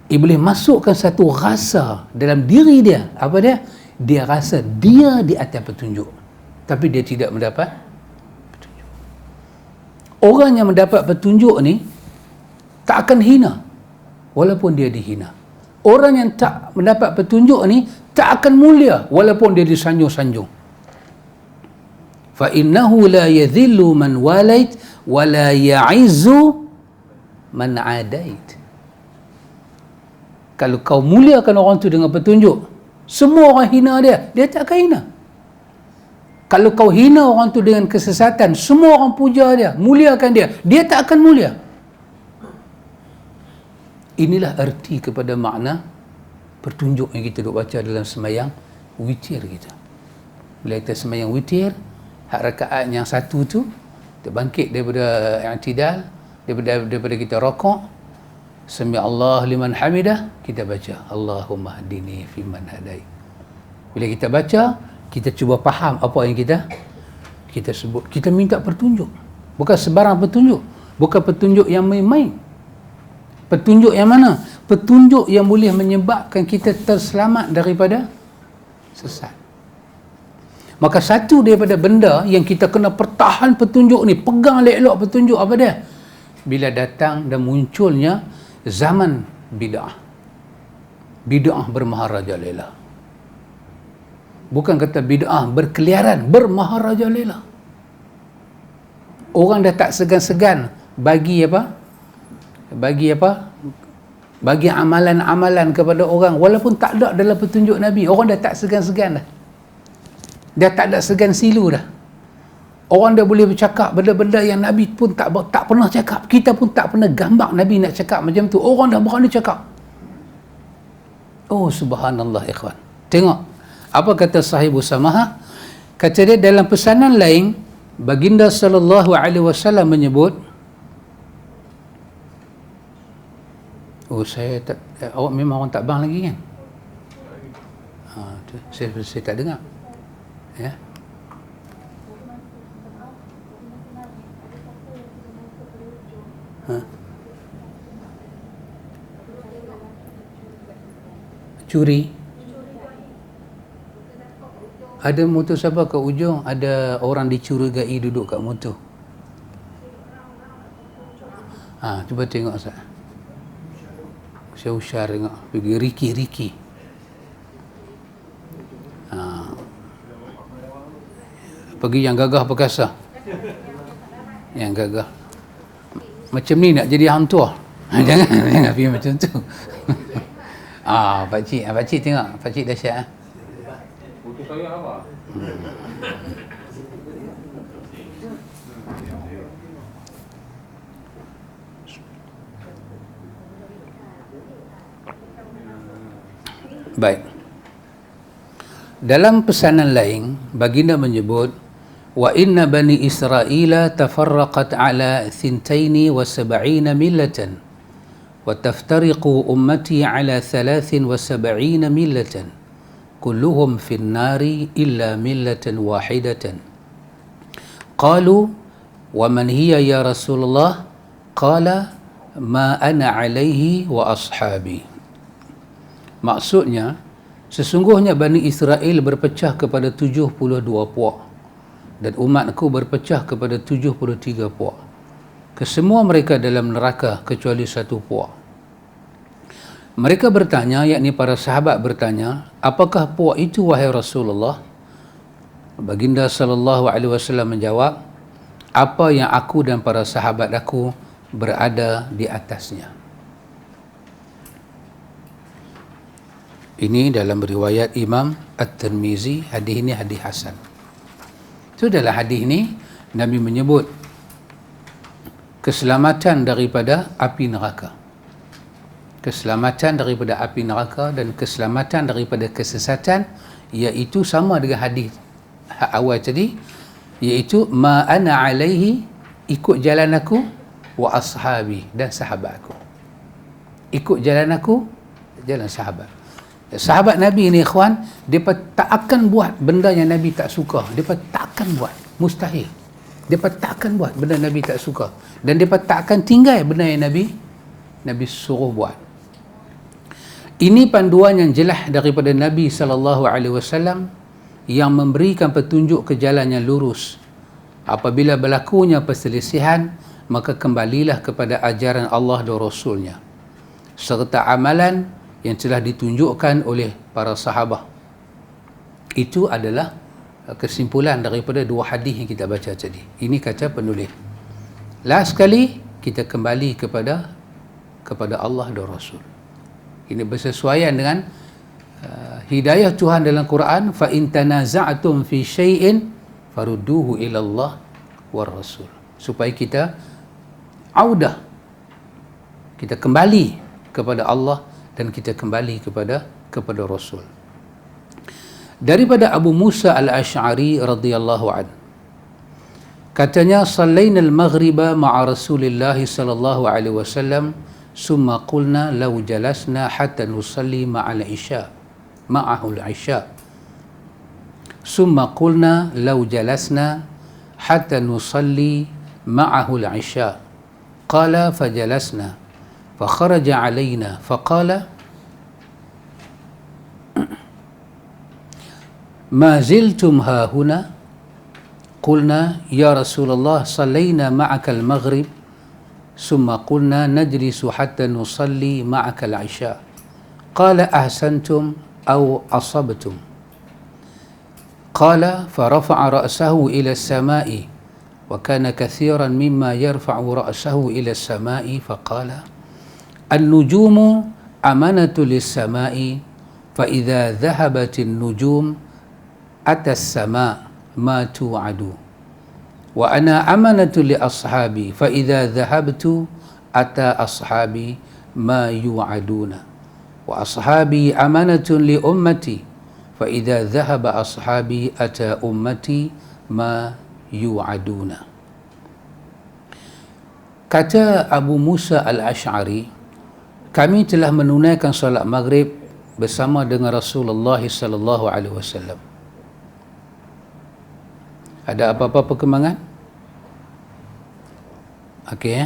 Iblis masukkan satu rasa dalam diri dia. Apa dia? Dia rasa dia di atas petunjuk, tapi dia tidak mendapat petunjuk. Orang yang mendapat petunjuk ni tak akan hina walaupun dia dihina. Orang yang tak mendapat petunjuk ni tak akan mulia walaupun dia disanjung-sanjung. Fa innahu la yadhillu man walait wa la ya'izzu man adait. Kalau kau muliakan orang tu dengan petunjuk, semua orang hina dia tak akan hina. Kalau kau hina orang tu dengan kesesatan, semua orang puja dia, muliakan dia tak akan mulia. Inilah erti kepada makna petunjuk yang kita duk baca dalam sembahyang witir kita. Bila kita sembahyang witir, hak rakaat yang satu tu, kita bangkit daripada i'tidal, daripada kita rokok, sami Allah liman hamidah, kita baca Allahumma hadini fiman hadai. Bila kita baca, kita cuba faham apa yang kita sebut. Kita minta petunjuk, bukan sebarang petunjuk, bukan petunjuk yang main-main. Petunjuk yang mana? Petunjuk yang boleh menyebabkan kita terselamat daripada sesat. Maka satu daripada benda yang kita kena pertahan petunjuk ni, pegang elok-elok petunjuk apa dia? Bila datang dan munculnya zaman bid'ah. Bid'ah bermaharajalela. Bukan kata bid'ah berkeliaran, bermaharajalela. Orang dah tak segan-segan bagi apa? Bagi amalan-amalan kepada orang walaupun tak ada dalam petunjuk Nabi. Orang dah tak segan-segan dah. Dia tak ada segan silu dah. Orang dah boleh bercakap benda-benda yang Nabi pun tak pernah cakap. Kita pun tak pernah gambar Nabi nak cakap macam tu. Orang dah berani cakap. Oh subhanallah ikhwan. Tengok apa kata Sahih Usamaha. Kata dia dalam pesanan lain, baginda sallallahu alaihi wasallam menyebut, awak memang orang tak bang lagi kan? Saya tak dengar. Ya. Curi. Ada motor siapa kat ujung, ada orang dicurigai duduk kat motor. Cuba tengok Ustaz. Saya usyar tengok. Pergi Riki. Pergi yang gagah perkasa. Yang gagah. Macam ni nak jadi hantu. Jangan pergi macam tu. Pakcik tengok. Pakcik dahsyat. Untuk saya apa? Baik. Dalam pesanan lain, baginda menyebut, wa inna bani Israila tafarraqat ala 72 millatan wa taftariqu ummati ala 73 millatan kulluhum fin nari illa millatan wahidatan. Qalu wa man hiya ya Rasulullah? Qala ma ana alaihi wa ashabi. Maksudnya, sesungguhnya Bani Israel berpecah kepada 72 puak dan umatku berpecah kepada 73 puak. Kesemua mereka dalam neraka kecuali satu puak. Mereka bertanya, yakni para sahabat bertanya, apakah puak itu wahai Rasulullah? Baginda sallallahu alaihi wasallam menjawab, apa yang aku dan para sahabat aku berada di atasnya. Ini dalam riwayat Imam At-Tirmizi. Hadis ini hadis hasan. So dalam hadis ini Nabi menyebut keselamatan daripada api neraka. Keselamatan daripada api neraka dan keselamatan daripada kesesatan, iaitu sama dengan hadis awal tadi, iaitu ma ana alaihi, ikut jalan aku, wa ashabi, dan sahabat aku. Ikut jalan aku, jalan sahabat. Sahabat Nabi ni ikhwan, mereka tak akan buat benda yang Nabi tak suka. Mereka tak akan buat, mustahil. Mereka tak akan buat benda Nabi tak suka, dan mereka tak akan tinggal benda yang Nabi suruh buat. Ini panduan yang jelas daripada Nabi SAW yang memberikan petunjuk ke jalan yang lurus. Apabila berlakunya perselisihan, maka kembalilah kepada ajaran Allah dan Rasulnya serta amalan yang telah ditunjukkan oleh para sahabat. Itu adalah kesimpulan daripada dua hadis yang kita baca tadi. Ini kata penulis. Last sekali kita kembali kepada kepada Allah dan Rasul. Ini bersesuaian dengan hidayah Tuhan dalam Quran, fa in tanaza'tum fi syai'in farudduhu ila Allah war Rasul. Supaya kita audah, kita kembali kepada Allah dan kita kembali kepada Rasul. Daripada Abu Musa al-Ash'ari radhiyallahu anhu, katanya, sallaina al-maghriba ma'a Rasulillah sallallahu alaihi wasallam, summa qulna law jalasna hatta nusalli ma'al isya ma'ahu al-isya, summa qulna law jalasna hatta nusalli ma'ahu al-isya, qala fajalasna fa kharaja alaina faqala ma ziltum hahuna, qulna ya Rasulullah sallayna ma'aka al-maghrib, summa qulna najlisu hatta nusalli ma'aka al-isya, qala ahsantum aw asabtum, qala farafa'a ra'sahu ila as-sama'i wa kana kathiran mimma yarfa'u ra'sahu ila as-sama'i faqala an-nujumu amanatu lis-sama'i fa idza dhahabat an-nujum ata as-sama' ma tu'adu wa ana amanatu li ashabi fa idza dhahabtu ata ashabi ma yu'aduna wa ashabi amanatun li ummati fa idza dhahaba ashabi ata ummati ma yu'aduna. Kata Abu Musa al-Ash'ari, kami telah menunaikan solat maghrib bersama dengan Rasulullah sallallahu alaihi wasallam. Ada apa-apa perkembangan? Okey,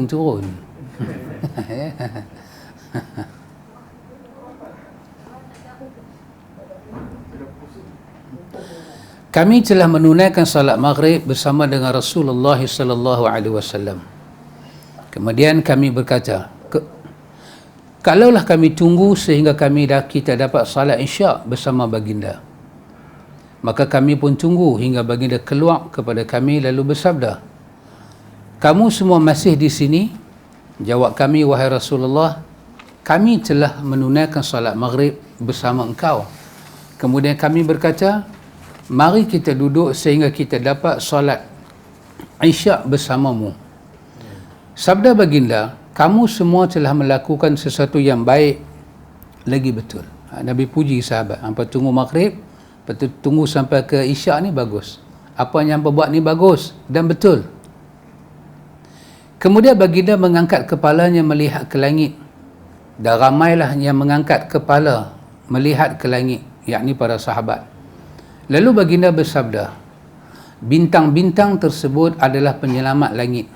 turun. Kami telah menunaikan salat maghrib bersama dengan Rasulullah sallallahu alaihi wasallam. Kemudian kami berkata, kalaulah kami tunggu sehingga kita dapat salat isyak bersama baginda, maka kami pun tunggu hingga baginda keluar kepada kami lalu bersabda, kamu semua masih di sini? Jawab kami, wahai Rasulullah, kami telah menunaikan salat maghrib bersama engkau. Kemudian kami berkata, mari kita duduk sehingga kita dapat salat isyak bersamamu. Sabda baginda, kamu semua telah melakukan sesuatu yang baik lagi betul. Nabi puji sahabat, hampa tunggu maghrib, tunggu sampai ke isyak ni bagus. Apa yang hampa buat ni bagus dan betul. Kemudian baginda mengangkat kepalanya melihat ke langit, dan ramailah yang mengangkat kepala melihat ke langit, yakni para sahabat. Lalu baginda bersabda, bintang-bintang tersebut adalah penyelamat langit.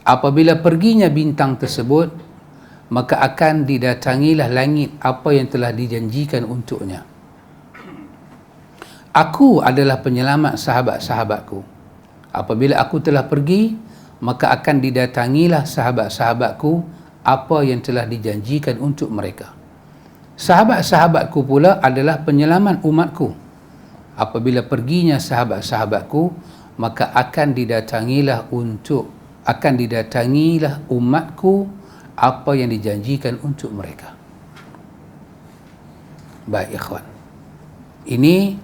Apabila perginya bintang tersebut, maka akan didatangilah langit apa yang telah dijanjikan untuknya. Aku adalah penyelamat sahabat-sahabatku. Apabila aku telah pergi, maka akan didatangilah sahabat-sahabatku apa yang telah dijanjikan untuk mereka. Sahabat-sahabatku pula adalah penyelamat umatku. Apabila perginya sahabat-sahabatku, maka akan didatangilah umatku apa yang dijanjikan untuk mereka. Baik ikhwan, ini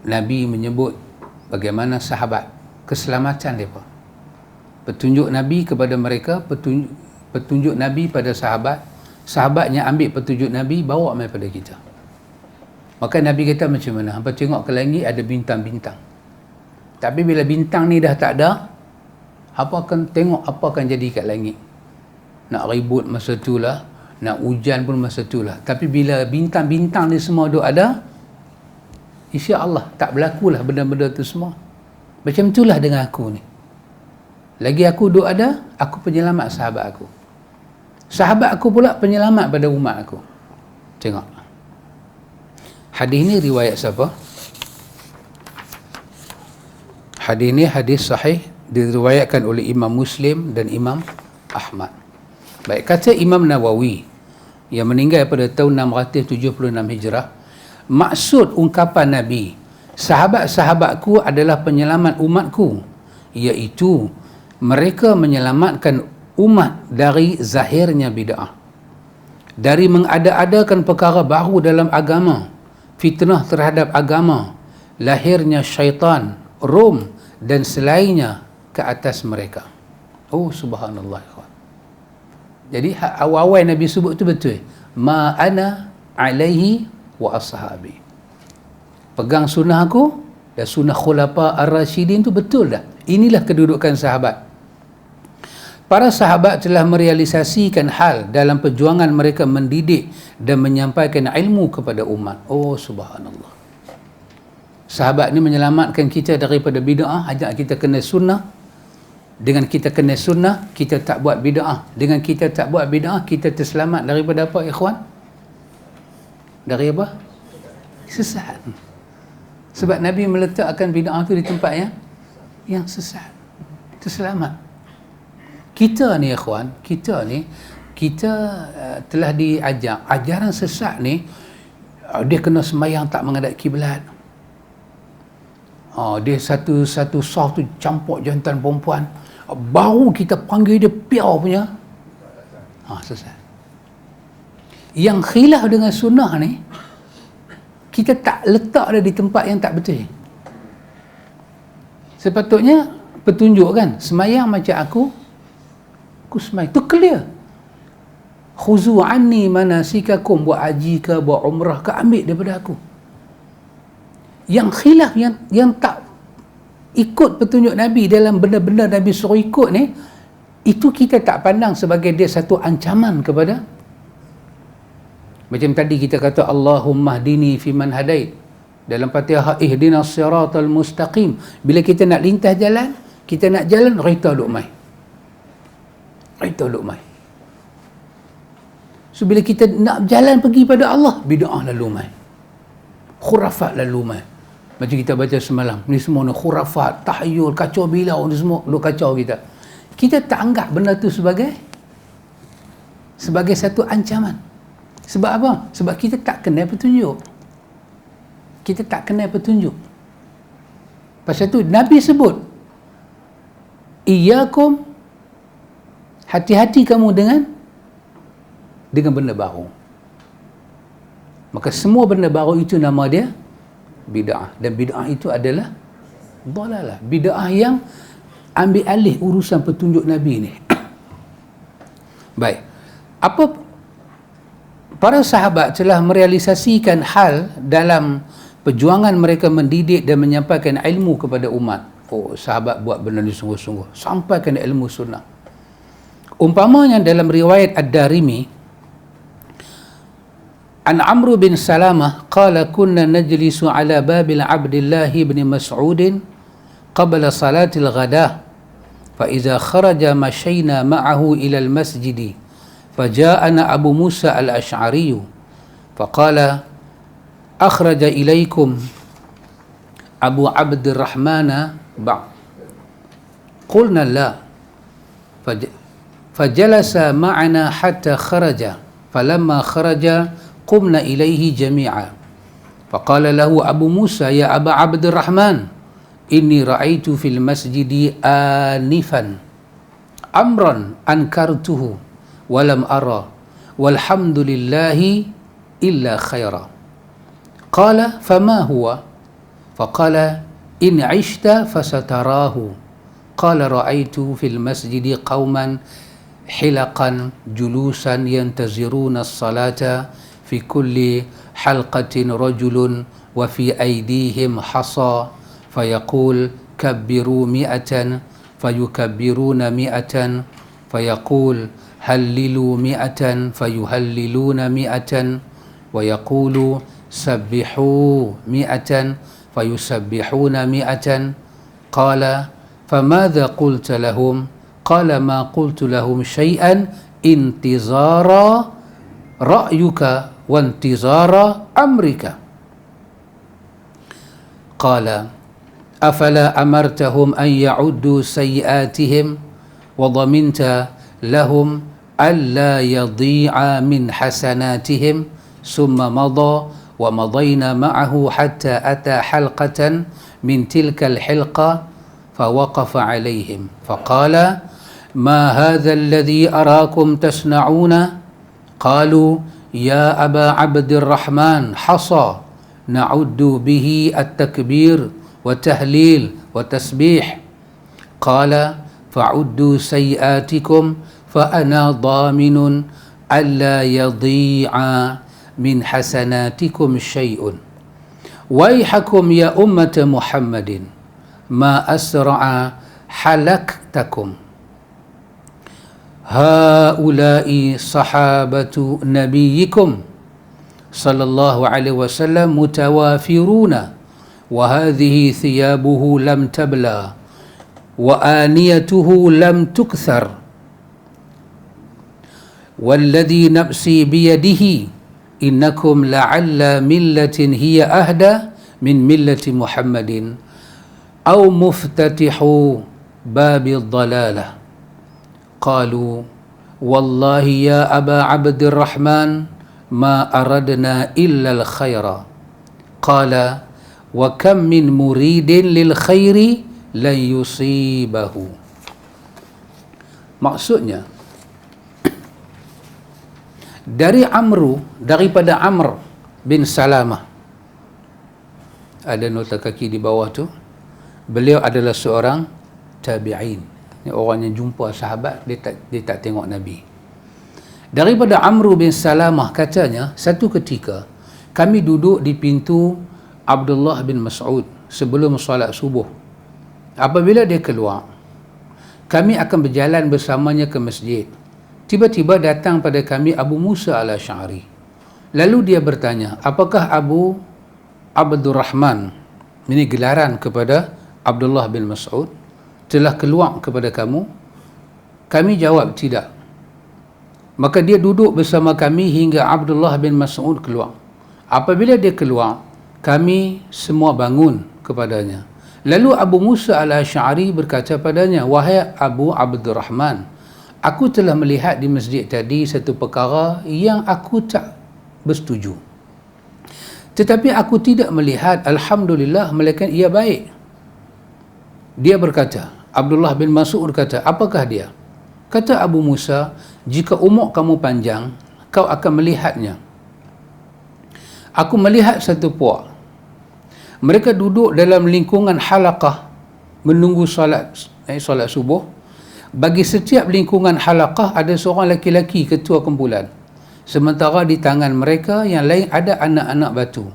Nabi menyebut bagaimana sahabat, keselamatan mereka. Petunjuk Nabi kepada mereka, petunjuk Nabi pada sahabat, sahabatnya ambil petunjuk Nabi, bawa mai pada kita. Maka Nabi kata macam mana? Hampa tengok ke langit ada bintang-bintang. Tapi bila bintang ni dah tak ada, hampa akan tengok apa akan jadi kat langit. Nak ribut masa tu lah, nak hujan pun masa tu lah. Tapi bila bintang-bintang ni semua duk ada, insya-Allah tak berlakulah benda-benda tu semua. Macam itulah dengan aku ni. Lagi aku duk ada, aku penyelamat sahabat aku. Sahabat aku pula penyelamat pada umat aku. Tengok. Hadis ni riwayat siapa? Hadis ni hadis sahih, diriwayatkan oleh Imam Muslim dan Imam Ahmad. Baik, kata Imam Nawawi yang meninggal pada tahun 676 Hijrah, maksud ungkapan Nabi, sahabat-sahabatku adalah penyelamat umatku, iaitu mereka menyelamatkan umat dari zahirnya bid'ah, dari mengada-adakan perkara baru dalam agama, fitnah terhadap agama, lahirnya syaitan, Rom dan selainnya ke atas mereka. Oh subhanallah. Jadi awal-awal Nabi sebut tu betul. Ma ana alaihi wa ashabi. Pegang sunnah aku dan sunnah khulafa ar-rasyidin tu betul dah. Inilah kedudukan sahabat. Para sahabat telah merealisasikan hal dalam perjuangan mereka mendidik dan menyampaikan ilmu kepada umat. Oh subhanallah. Sahabat ni menyelamatkan kita daripada bid'ah, ajak kita kena sunnah. Dengan kita kena sunnah, kita tak buat bid'ah. Dengan kita tak buat bid'ah, kita terselamat daripada apa, ikhwan? Dari apa? Sesat. Sebab Nabi meletakkan bid'ah tu di tempat yang sesat. Terselamat. Kita ni, ikhwan, kita telah diajar. Ajaran sesat ni, dia kena sembahyang tak menghadap kiblat. Dia satu saf tu campur jantan perempuan, baru kita panggil dia piau punya, sesat. Yang khilaf dengan sunnah ni, kita tak letak dia di tempat yang tak betul. Sepatutnya petunjuk kan, semayang macam aku semayang, tu clear. Khuzu anni manasikakum, buat haji ke, buat umrah ke, ambil daripada aku. Yang khilaf, yang tak ikut petunjuk Nabi dalam benda-benda Nabi suruh ikut ni, itu kita tak pandang sebagai dia satu ancaman kepada. Macam tadi kita kata Allahumma hdini fiman hadait, dalam Fatihah ihdinas siratal mustaqim. Bila kita nak lintas jalan, kita nak jalan, rita duk mai. So bila kita nak jalan pergi pada Allah, bid'ah lalu mai, khurafat lalu mai. Macam kita baca semalam, ni semua ni khurafat, tahyul, kacau bilau, ni semua duk kacau kita. Kita tak anggap benda tu sebagai satu ancaman. Sebab apa? Sebab kita tak kenal petunjuk. Pasal tu Nabi sebut, iyyakum, hati-hati kamu dengan benda baru. Maka semua benda baru itu nama dia bid'ah. Dan bid'ah itu adalah dhalalah. Bid'ah yang ambil alih urusan petunjuk Nabi ni. Baik. Para sahabat telah merealisasikan hal dalam perjuangan mereka mendidik dan menyampaikan ilmu kepada umat. Oh, sahabat buat benda ni sungguh-sungguh. Sampaikan ilmu sunnah. Umpamanya dalam riwayat Ad-Darimi, An Amr bin Salamah qala kunna najlisu ala babil Abdullah bin Mas'ud qabla salatil ghadah fa idza kharaja mashayna ma'ahu ila al masjid faja'ana Abu Musa al-Ash'ari faqala akhraja ilaykum Abu Abdurrahman qulna la fajalasa ma'ana hatta kharaja falamma kharaja قمنا إليه جميعا فقال له أبو موسى يا أبا عبد الرحمن إني رأيت في المسجد آنفا أمرا أنكرته ولم أرى والحمد لله إلا خيرا قال فما هو فقال إن عشت فستراه قال رأيت في المسجد قوما حلقا جلوسا ينتظرون الصلاة في كل حلقة رجل وفي أيديهم حصى فيقول كبروا 100 فيكبرون 100 فيقول هللوا 100 فيهللون 100 ويقول سبحوا 100 فيسبحون 100 قال فماذا قلت لهم قال ما قلت لهم شيئا انتظار رأيك وانتظار أمرك قال أفلا أمرتهم أن يعدوا سيئاتهم وضمنت لهم ألا يضيع من حسناتهم ثم مضى ومضينا معه حتى أتى حلقة من تلك الحلقة فوقف عليهم فقال ما هذا الذي أراكم تصنعون قالوا يا أبا عبد الرحمن حصى نعد به التكبير والتهليل والتسبيح قال فعدوا سيئاتكم فأنا ضامن ألا يضيع من حسناتكم شيء ويحكم يا أمة محمد ما أسرع حلقتكم هؤلاء صحابة نبيكم صلى الله عليه وسلم متوافرون وهذه ثيابه لم تبلى وآنيته لم تكثر والذي نفسي بيده إنكم لعل ملة هي أهدى من ملة محمد أو مفتتح باب الضلالة قالوا والله يا أبا عبد الرحمن ما أردنا إلا الخير قال وكم من مريد للخير لن يصيبه. Maksudnya daripada Amr bin Salamah, ada nota kaki di bawah tu, beliau adalah seorang tabi'in. Ini orang yang jumpa sahabat, dia tak tengok Nabi. Daripada Amr bin Salamah katanya, satu ketika kami duduk di pintu Abdullah bin Mas'ud sebelum solat subuh. Apabila dia keluar, kami akan berjalan bersamanya ke masjid. Tiba-tiba datang pada kami Abu Musa al-Asy'ari. Lalu dia bertanya, apakah Abu Abdurrahman, ini gelaran kepada Abdullah bin Mas'ud, telah keluar kepada kamu? Kami jawab tidak. Maka dia duduk bersama kami hingga Abdullah bin Mas'ud keluar. Apabila dia keluar, kami semua bangun kepadanya. Lalu Abu Musa al-Asy'ari berkata padanya, wahai Abu Abdurrahman, aku telah melihat di masjid tadi satu perkara yang aku tak bersetuju. Tetapi aku tidak melihat, alhamdulillah, melainkan ia baik. Dia berkata, Abdullah bin Mas'ud berkata, apakah dia? Kata Abu Musa, jika umur kamu panjang, kau akan melihatnya. Aku melihat satu puak. Mereka duduk dalam lingkungan halaqah menunggu solat subuh. Bagi setiap lingkungan halaqah ada seorang laki-laki ketua kumpulan. Sementara di tangan mereka yang lain ada anak-anak batu.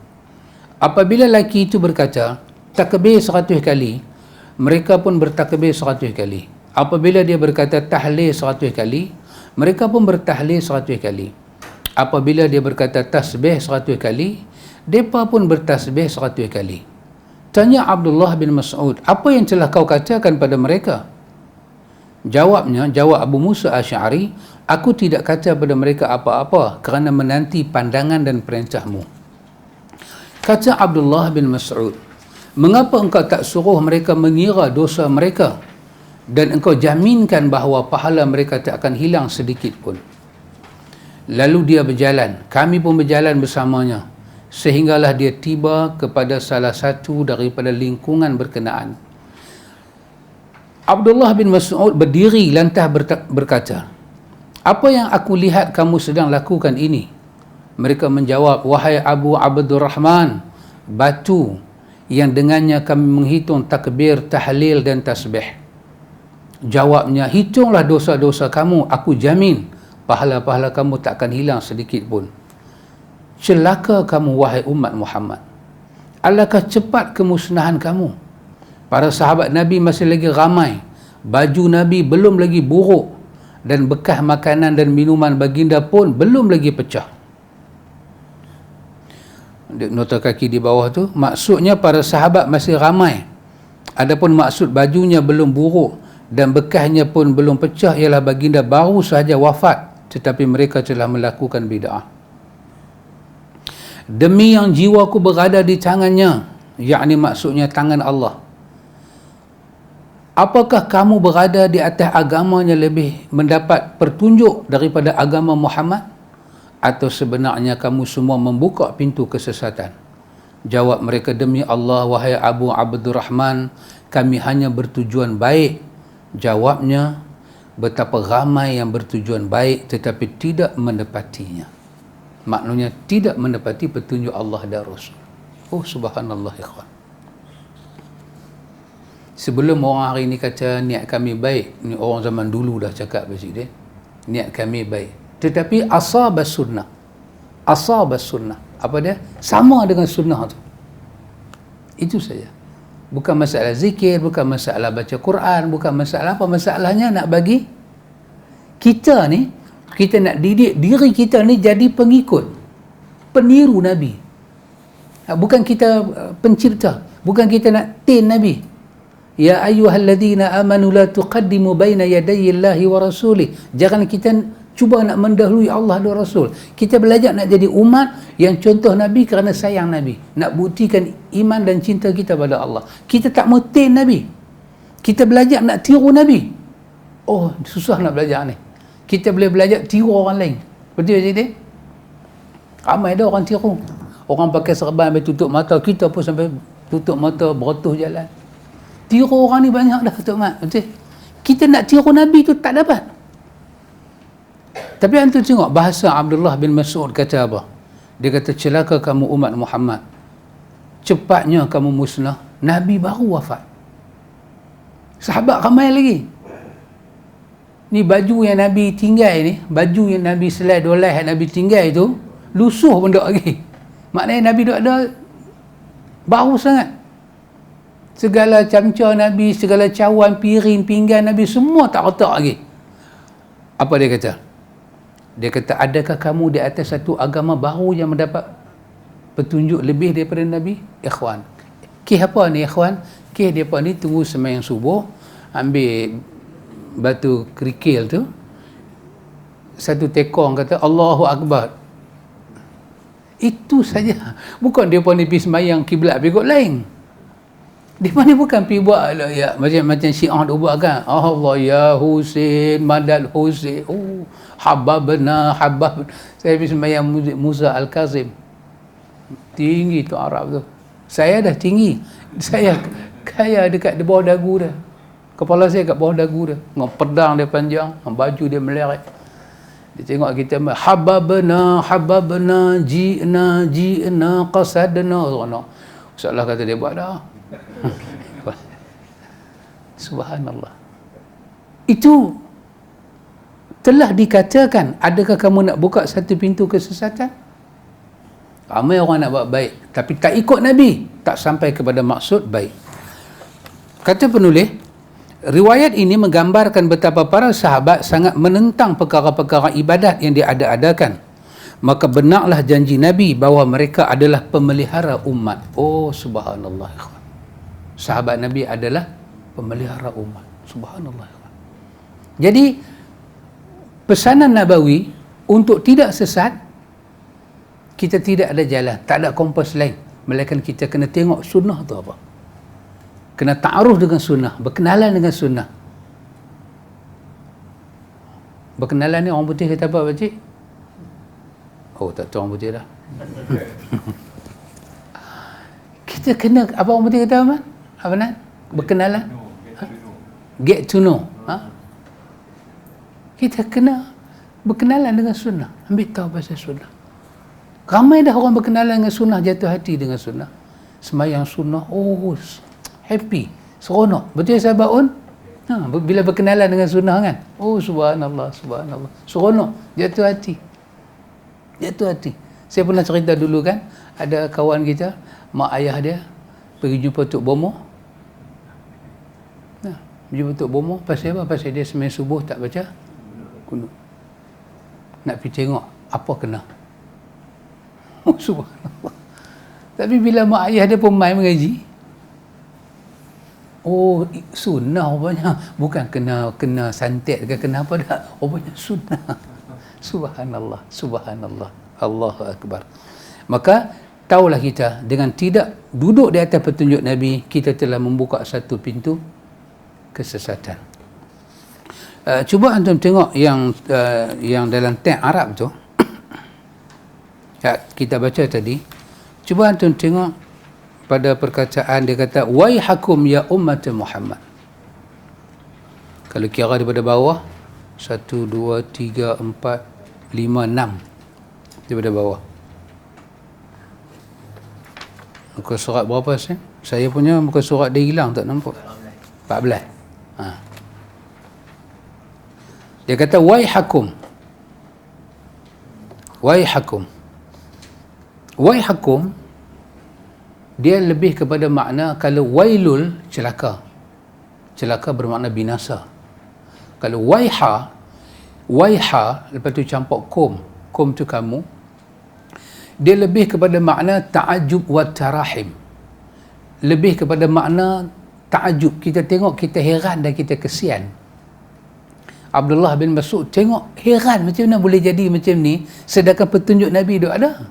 Apabila laki itu berkata, takbir 100 kali, mereka pun bertakbir 100 kali. Apabila dia berkata tahlil 100 kali, mereka pun bertahlil 100 kali. Apabila dia berkata tasbih 100 kali, mereka pun bertasbih 100 kali. Tanya Abdullah bin Mas'ud, apa yang telah kau katakan pada mereka? Jawab Abu Musa Asy'ari, aku tidak kata pada mereka apa-apa kerana menanti pandangan dan perintahmu. Kata Abdullah bin Mas'ud, mengapa engkau tak suruh mereka mengira dosa mereka dan engkau jaminkan bahawa pahala mereka tak akan hilang sedikit pun? Lalu dia berjalan, kami pun berjalan bersamanya, sehinggalah dia tiba kepada salah satu daripada lingkungan berkenaan. Abdullah bin Mas'ud berdiri lantah berkata, apa yang aku lihat kamu sedang lakukan ini? Mereka menjawab, wahai Abu Abdurrahman, batu yang dengannya kami menghitung takbir, tahlil dan tasbih. Jawabnya, hitunglah dosa-dosa kamu, aku jamin pahala-pahala kamu tak akan hilang sedikit pun. Celaka kamu wahai umat Muhammad, alangkah cepat kemusnahan kamu. Para sahabat Nabi masih lagi ramai, baju Nabi belum lagi buruk, dan bekas makanan dan minuman baginda pun belum lagi pecah. Nota kaki di bawah tu, maksudnya para sahabat masih ramai, adapun maksud bajunya belum buruk dan bekasnya pun belum pecah ialah baginda baru sahaja wafat, tetapi mereka telah melakukan bid'ah. Demi yang jiwaku berada di tangannya, yakni maksudnya tangan Allah, apakah kamu berada di atas agamanya lebih mendapat pertunjuk daripada agama Muhammad? Atau sebenarnya kamu semua membuka pintu kesesatan? Jawab mereka, demi Allah, wahai Abu Abdurrahman, kami hanya bertujuan baik. Jawabnya, betapa ramai yang bertujuan baik tetapi tidak mendapatinya. Maknanya tidak mendapati petunjuk Allah dan Rasul. Oh subhanallah ikhwan. Sebelum orang hari ni kata niat kami baik, ni orang zaman dulu dah cakap macam dia. Niat kami baik. Tetapi asabas sunnah. Asabas sunnah. Apa dia? Sama dengan sunnah tu. Itu saja. Bukan masalah zikir, bukan masalah baca Quran, bukan masalah apa. Masalahnya nak bagi kita ni, kita nak didik diri kita ni jadi pengikut, peniru Nabi. Bukan kita pencipta, bukan kita nak tin Nabi. Ya ayyuhalladzina amanu la tuqaddimu baina yadayillahi wa rasulih. Jangan kita cuba nak mendahului Allah dan Rasul. Kita belajar nak jadi umat yang contoh Nabi kerana sayang Nabi. Nak buktikan iman dan cinta kita pada Allah. Kita tak mutin Nabi. Kita belajar nak tiru Nabi. Oh, susah nak belajar ni. Kita boleh belajar tiru orang lain. Betul tak dia? Ramai dah orang tiru. Orang pakai serban sampai tutup mata. Kita pun sampai tutup mata, berotuh jalan. Tiru orang ni banyak dah, Tok Mat. Betul? Kita nak tiru Nabi tu tak dapat. Tapi antum tengok bahasa Abdullah bin Mas'ud kata apa? Dia kata, celaka kamu umat Muhammad. Cepatnya kamu musnah. Nabi baru wafat. Sahabat ramai lagi. Ni baju yang Nabi tinggal ni, baju yang Nabi selai dolai yang Nabi tinggal tu, lusuh pun tak lagi. Maknanya Nabi tak ada, baru sangat. Segala camca Nabi, segala cawan, piring, pinggan Nabi, semua tak retak lagi. Apa dia kata? Dia kata, adakah kamu di atas satu agama baru yang mendapat petunjuk lebih daripada Nabi? Ikhwan. Kisah apa ni ikhwan? Kisah dia apa ni, tunggu sembahyang subuh, ambil batu kerikil tu, satu tekong kata, Allahu Akbar. Itu saja. Bukan dia pun ni pergi sembahyang kiblat pergi lain. Dia mana bukan pergi buat ya, macam Syiah dia buat kan. Allah ya Husin, Madal Husin. Oh, hababna. Saya pergi sembahyang Musa Al-Kazim. Tinggi tu Arab tu. Saya dah tinggi. Saya kaya dekat di bawah dagu dah. Kepala saya kat bawah dagu dah. Dengan pedang dia panjang, dengan baju dia meleret. Dia tengok kita, hababna, ji'na, qasadna. Salah kata dia buat dah. Subhanallah. Itu telah dikatakan, adakah kamu nak buka satu pintu kesesatan? Ramai orang nak buat baik tapi tak ikut Nabi, tak sampai kepada maksud baik. Kata penulis, riwayat ini menggambarkan betapa para sahabat sangat menentang perkara-perkara ibadat yang diada-adakan. Maka benarlah janji Nabi bahawa mereka adalah pemelihara umat. Oh subhanallah. Sahabat Nabi adalah pemelihara umat. Subhanallah. Jadi pesanan Nabawi untuk tidak sesat, kita tidak ada jalan, tak ada kompas lain melainkan kita kena tengok sunnah tu apa, kena ta'aruf dengan sunnah, berkenalan dengan sunnah. Berkenalan ni orang putih kata apa pakcik? Oh tak tahu orang putih dah. Kita kena, apa orang putih kata apa? Apa nak? Berkenalan? Get to know. Ha? Kita kena berkenalan dengan sunnah, ambil tahu pasal sunnah. Ramai dah orang berkenalan dengan sunnah, jatuh hati dengan sunnah, sembahyang sunnah, oh happy, seronok. Betul sahabat Un? Bila berkenalan dengan sunnah kan, oh subhanallah, subhanallah, seronok, jatuh hati. Saya pernah cerita dulu kan, ada kawan kita, mak ayah dia pergi jumpa Tok Bomo. Jumpa Tok Bomo, pasal apa? Pasal dia sembahyang subuh tak baca kunut. Nak pergi tengok apa kena. Oh subhanallah. Tapi bila mak ayah dia pun main mengaji, oh sunnah rupanya, bukan kena santet ke kena apa dah, rupanya sunnah. Subhanallah, subhanallah, Allahu Akbar. Maka taulah kita, dengan tidak duduk di atas petunjuk Nabi, kita telah membuka satu pintu kesesatan. Cuba antum tengok yang dalam teks Arab tu. Kita baca tadi. Cuba antum tengok pada perkataan dia kata waihakum ya ummat Muhammad. Kalau kira daripada bawah 1, 2, 3, 4, 5, 6 daripada bawah. Muka surat berapa sih? Saya punya muka surat dia hilang, tak nampak. 14. Dia kata waihakum. Waihakum dia lebih kepada makna, kalau wailul celaka. Celaka bermakna binasa. Kalau waiha lepas tu campur kum tu kamu, dia lebih kepada makna ta'ajub wa tarahim. Lebih kepada makna ta'ajub, kita tengok kita heran dan kita kesian. Abdullah bin Mas'ud tengok heran, macam mana boleh jadi macam ni sedangkan petunjuk Nabi duk ada.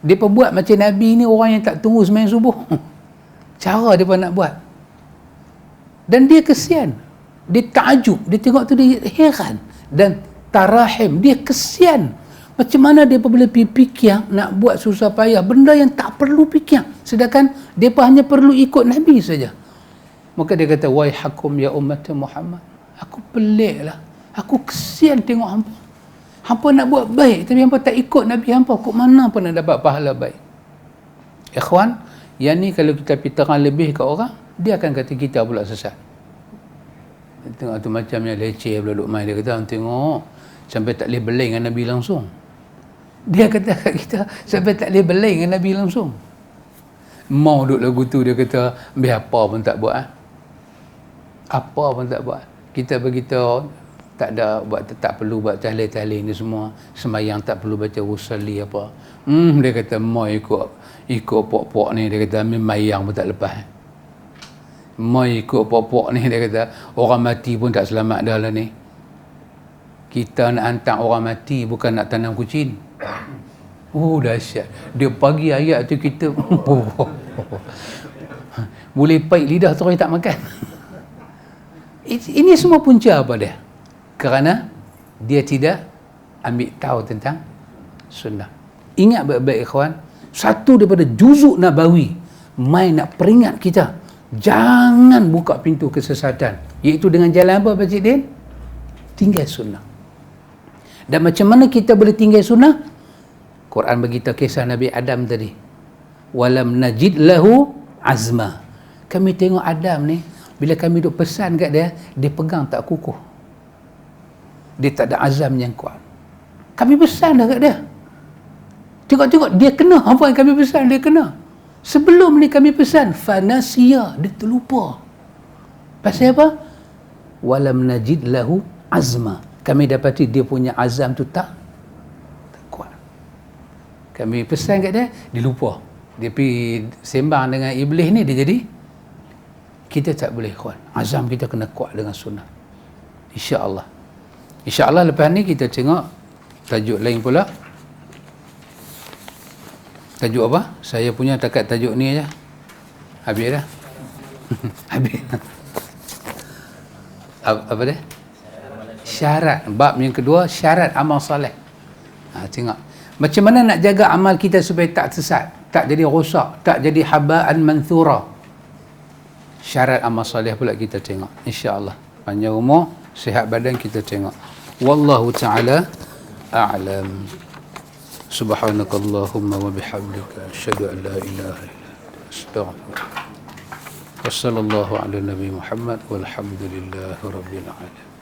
Dia buat macam Nabi ni orang yang tak tunggu sembahyang subuh. Cara dia nak buat. Dan dia kesian. Dia ta'ajub, dia tengok tu dia heran. Dan tarahim, dia kesian. Macam mana dia boleh fikir nak buat susah payah benda yang tak perlu fikir, sedangkan depa hanya perlu ikut Nabi saja. Maka dia kata waihakum ya ummat Muhammad. Aku peliklah. Aku kesian tengok hampa. Hampa nak buat baik tapi hampa tak ikut Nabi hampa. Kok mana pun nak dapat pahala baik. Ikhwan, yang ni kalau kita terang lebih ke orang, dia akan kata kita pula sesat. Tengok tu macamnya leceh pula duk main. Dia kata tengok sampai tak boleh belai dengan Nabi langsung. Dia kata kat kita sampai tak boleh belai dengan Nabi langsung. Mau duk lagu tu dia kata biar apa pun tak buat. Apa pun tak buat. Kita beritahu tak ada buat, tak perlu buat tahlil-tahlil ni semua. Sembahyang tak perlu baca usalli apa. Dia kata mau ikut pok-pok ni, dia kata mayang pun tak lepas. Mau ikut pok-pok ni, dia kata orang mati pun tak selamat dah lah ni. Kita nak hantar orang mati, bukan nak tanam kucing. Dahsyat. Dia bagi ayat tu kita boleh pahit lidah tu orang tak makan. Ini semua punca apa dia? Kerana dia tidak ambil tahu tentang sunnah. Ingat baik-baik ikhwan, satu daripada juzuk Nabawi mai nak peringat kita jangan buka pintu kesesatan, iaitu dengan jalan apa Pak Cik Din? Tinggal sunnah. Dan macam mana kita boleh tinggal sunnah? Quran beritahu kisah Nabi Adam tadi. Walam najid lahu azma. Kami tengok Adam ni, bila kami duk pesan kat dia, dia pegang tak kukuh. Dia tak ada azam yang kuat. Kami pesan dah kat dia. Tengok-tengok dia kena apa yang kami pesan, dia kena. Sebelum ni kami pesan, fanasiya, dia terlupa. Pasal apa? Walam najid lahu azma. Kami dapati dia punya azam tu tak kuat. Kami pesan kat dia, dia lupa. Dia pergi sembang dengan iblis ni, dia jadi. Kita tak boleh kuat. Azam kita kena kuat dengan sunnah. InsyaAllah. InsyaAllah lepas ni kita tengok tajuk lain pula. Tajuk apa? Saya punya takat tajuk ni aja. Habis dah. Habis. Apa dia? Syarat. Bab yang kedua, syarat amal soleh. Tengok. Macam mana nak jaga amal kita supaya tak sesat, tak jadi rosak, tak jadi haba'an manthura. Syarat amal soleh pula kita tengok. InsyaAllah. Panjang umur, sihat badan kita tengok. Wallahu ta'ala a'lam. Subhanakallahumma wa bihamdika asyhadu an la ilaha illa anta astaghfiruka. Wassallallahu ala nabi Muhammad walhamdulillahi rabbil alamin.